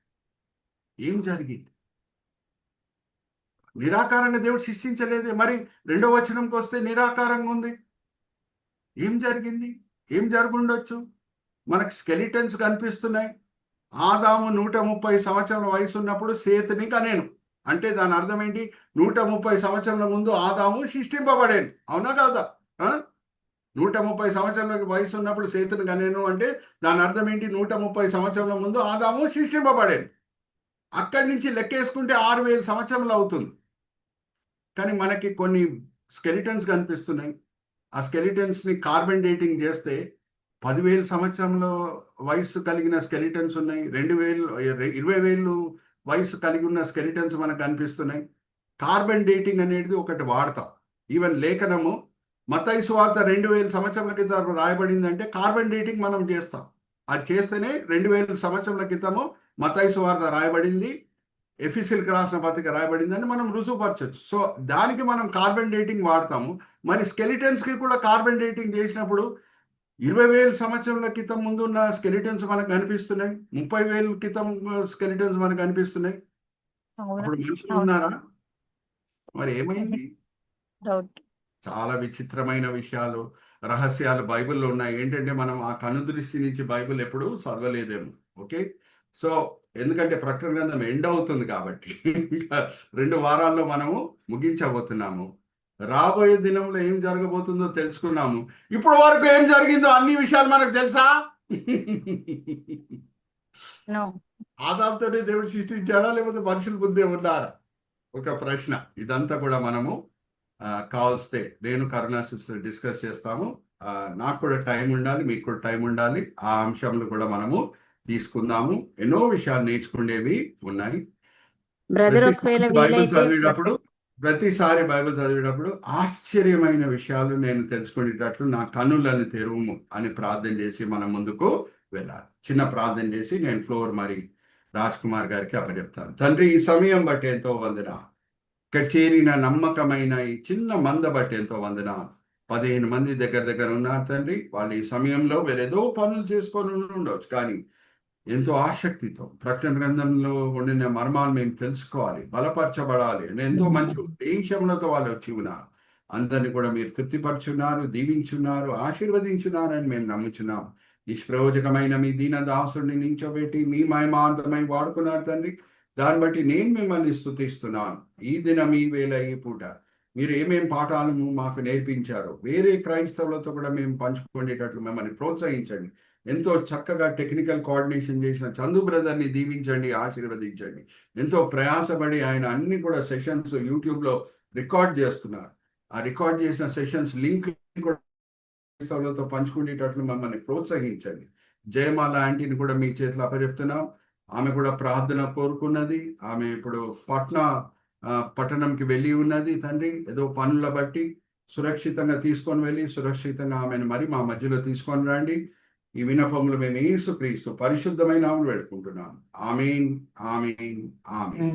నిరాకారంగా దేవుడు సృష్టించలేదే. మరి 2వ వచనంకి వస్తే నిరాకారంగా ఉంది. ఏం జరిగింది? ఏం జరుగుండొచ్చు? మనకు స్కెలిటన్స్ కనిపిస్తున్నాయి. ఆదాము 130 సంవత్సరాల వయసు ఉన్నప్పుడు సేతుని కనేను. అంటే దాని అర్థం ఏంటి? 130 సంవత్సరాల ముందు ఆదాము సృష్టింపబడేను. అవునా కాదా? 130 సంవత్సరాల వయసు ఉన్నప్పుడు సేతుని కనేను అంటే దాని అర్థం ఏంటి? 130 సంవత్సరాల ముందు ఆదాము సృష్టింపబడేను. అక్కడి నుంచి లెక్కేసుకుంటే 6000 సంవత్సరాలు అవుతుంది. కానీ మనకి కొన్ని స్కెలిటన్స్ కనిపిస్తున్నాయి. ఆ స్కెలిటన్స్ని కార్బన్ డేటింగ్ చేస్తే 10,000 సంవత్సరంలో వయసు కలిగిన స్కెలిటన్స్ ఉన్నాయి. 20,000 వయసు కలిగి ఉన్న స్కెలిటన్స్ మనకు కనిపిస్తున్నాయి. కార్బన్ డేటింగ్ అనేది ఒకటి వాడతాం. ఈవెన్ లేఖనము మత్తయి సువార్త 2000 సంవత్సరాల క్రితం రాయబడిందంటే కార్బన్ డేటింగ్ మనం చేస్తాం. అది చేస్తేనే 2000 సంవత్సరాల క్రితము మత్తయి సువార్త రాయబడింది, ఎఫెసీయులకు రాసిన పత్రిక రాయబడిందని మనం రుజువుపరచవచ్చు. సో దానికి మనం కార్బన్ డేటింగ్ వాడతాము. మరి స్కెలిటన్స్కి కూడా కార్బన్ డేటింగ్ చేసినప్పుడు 20,000 సంవత్సరాల క్రితం ముందు ఉన్న స్కెలిటన్స్ మనకు కనిపిస్తున్నాయి. 30,000 క్రితం స్కెలిటన్స్ మనకు కనిపిస్తున్నాయి. అప్పుడు మనుషులు ఉన్నారా? మరి ఏమైంది? చాలా విచిత్రమైన విషయాలు, రహస్యాలు బైబిల్లో ఉన్నాయి. ఏంటంటే మనం ఆ కనుదృష్టి నుంచి బైబిల్ ఎప్పుడు చదవలేదేమో. ఓకే, సో ఎందుకంటే ప్రకటన గ్రంథం ఎండ్ అవుతుంది కాబట్టి 2 వారాల్లో మనము ముగించబోతున్నాము. రాబోయే దినంలో ఏం జరగబోతుందో తెలుసుకున్నాము. ఇప్పుడు వరకు ఏం జరిగిందో అన్ని విషయాలు మనకు తెలుసా? ఆదాంతోనే దేవుడు సృష్టించాడా లేకపోతే మనుషుల బుద్ధి ఉన్నారా? ఒక ప్రశ్న. ఇదంతా కూడా మనము కావలిస్తే నేను కరుణా సిస్టర్ డిస్కస్ చేస్తాము. నాకు కూడా టైం ఉండాలి, మీకు కూడా టైం ఉండాలి. ఆ అంశంలో కూడా మనము తీసుకుందాము. ఎన్నో విషయాలు నేర్చుకునేవి ఉన్నాయి. ప్రతిసారి బైబిల్ చదివేటప్పుడు ఆశ్చర్యమైన విషయాలు నేను తెలుసుకునేటట్లు నా కన్నులను తెరువుము అని ప్రార్థన చేసి మనం ముందుకు వెళ్ళాలి. చిన్న ప్రార్థన చేసి నేను ఫ్లోర్ మరి రాజ్ కుమార్ గారికి అప్పచెప్తాను. తండ్రి, ఈ సమయం బట్టి ఎంతో వందన. ఇక్కడ చేరిన నమ్మకమైన ఈ చిన్న మంద బట్టి ఎంతో వందన. 15 మంది దగ్గర ఉన్నారు తండ్రి. వాళ్ళు ఈ సమయంలో వేరేదో పనులు చేసుకొని ఉండవచ్చు, కానీ ఎంతో ఆసక్తితో ప్రకటన గ్రంథంలో ఉండిన మర్మాలు మేము తెలుసుకోవాలి, బలపరచబడాలి అని ఎంతో మంచి ఉద్దేశములతో వాళ్ళు వచ్చి ఉన్నారు. అందరిని కూడా మీరు తృప్తిపరచున్నారు, దీవించున్నారు, ఆశీర్వదించున్నారని మేము నమ్ముచున్నాం. నిష్ప్రయోజకమైన మీ దీన దాసుడిని నించోబెట్టి మీ మహిమాంతమై వాడుకున్నారు తండ్రి. దాన్ని బట్టి నేను మిమ్మల్ని స్తుతిస్తున్నాను. ఈ దినం ఈ వేళ ఈ పూట మీరు ఏమేం పాఠాలను మాకు నేర్పించారో వేరే క్రైస్తవులతో కూడా మేము పంచుకునేటట్లు మిమ్మల్ని ప్రోత్సహించండి. ఎంతో చక్కగా టెక్నికల్ కోఆర్డినేషన్ చేసిన చందు బ్రదర్ని దీవించండి, ఆశీర్వదించండి. ఎంతో ప్రయాసపడి ఆయన అన్ని కూడా సెషన్స్ యూట్యూబ్లో రికార్డ్ చేస్తున్నారు. ఆ రికార్డ్ చేసిన సెషన్స్ లింక్ కూడా క్రైస్తవులతో పంచుకునేటట్లు మమ్మల్ని ప్రోత్సహించండి. జయమాల ఆంటీని కూడా మీ చేతిలో అప్పచెప్తున్నాం. ఆమె కూడా ప్రార్థన కోరుకున్నది. ఆమె ఇప్పుడు పట్టణంకి వెళ్ళి ఉన్నది తండ్రి. ఏదో పనుల బట్టి సురక్షితంగా తీసుకొని వెళ్ళి సురక్షితంగా ఆమెను మరి మా మధ్యలో తీసుకొని రండి. ఈ విన్నపములు మేము యేసుక్రీస్తు పరిశుద్ధమైన నామములో వేడుకుంటున్నాం. ఆమేన్, ఆమేన్, ఆమేన్.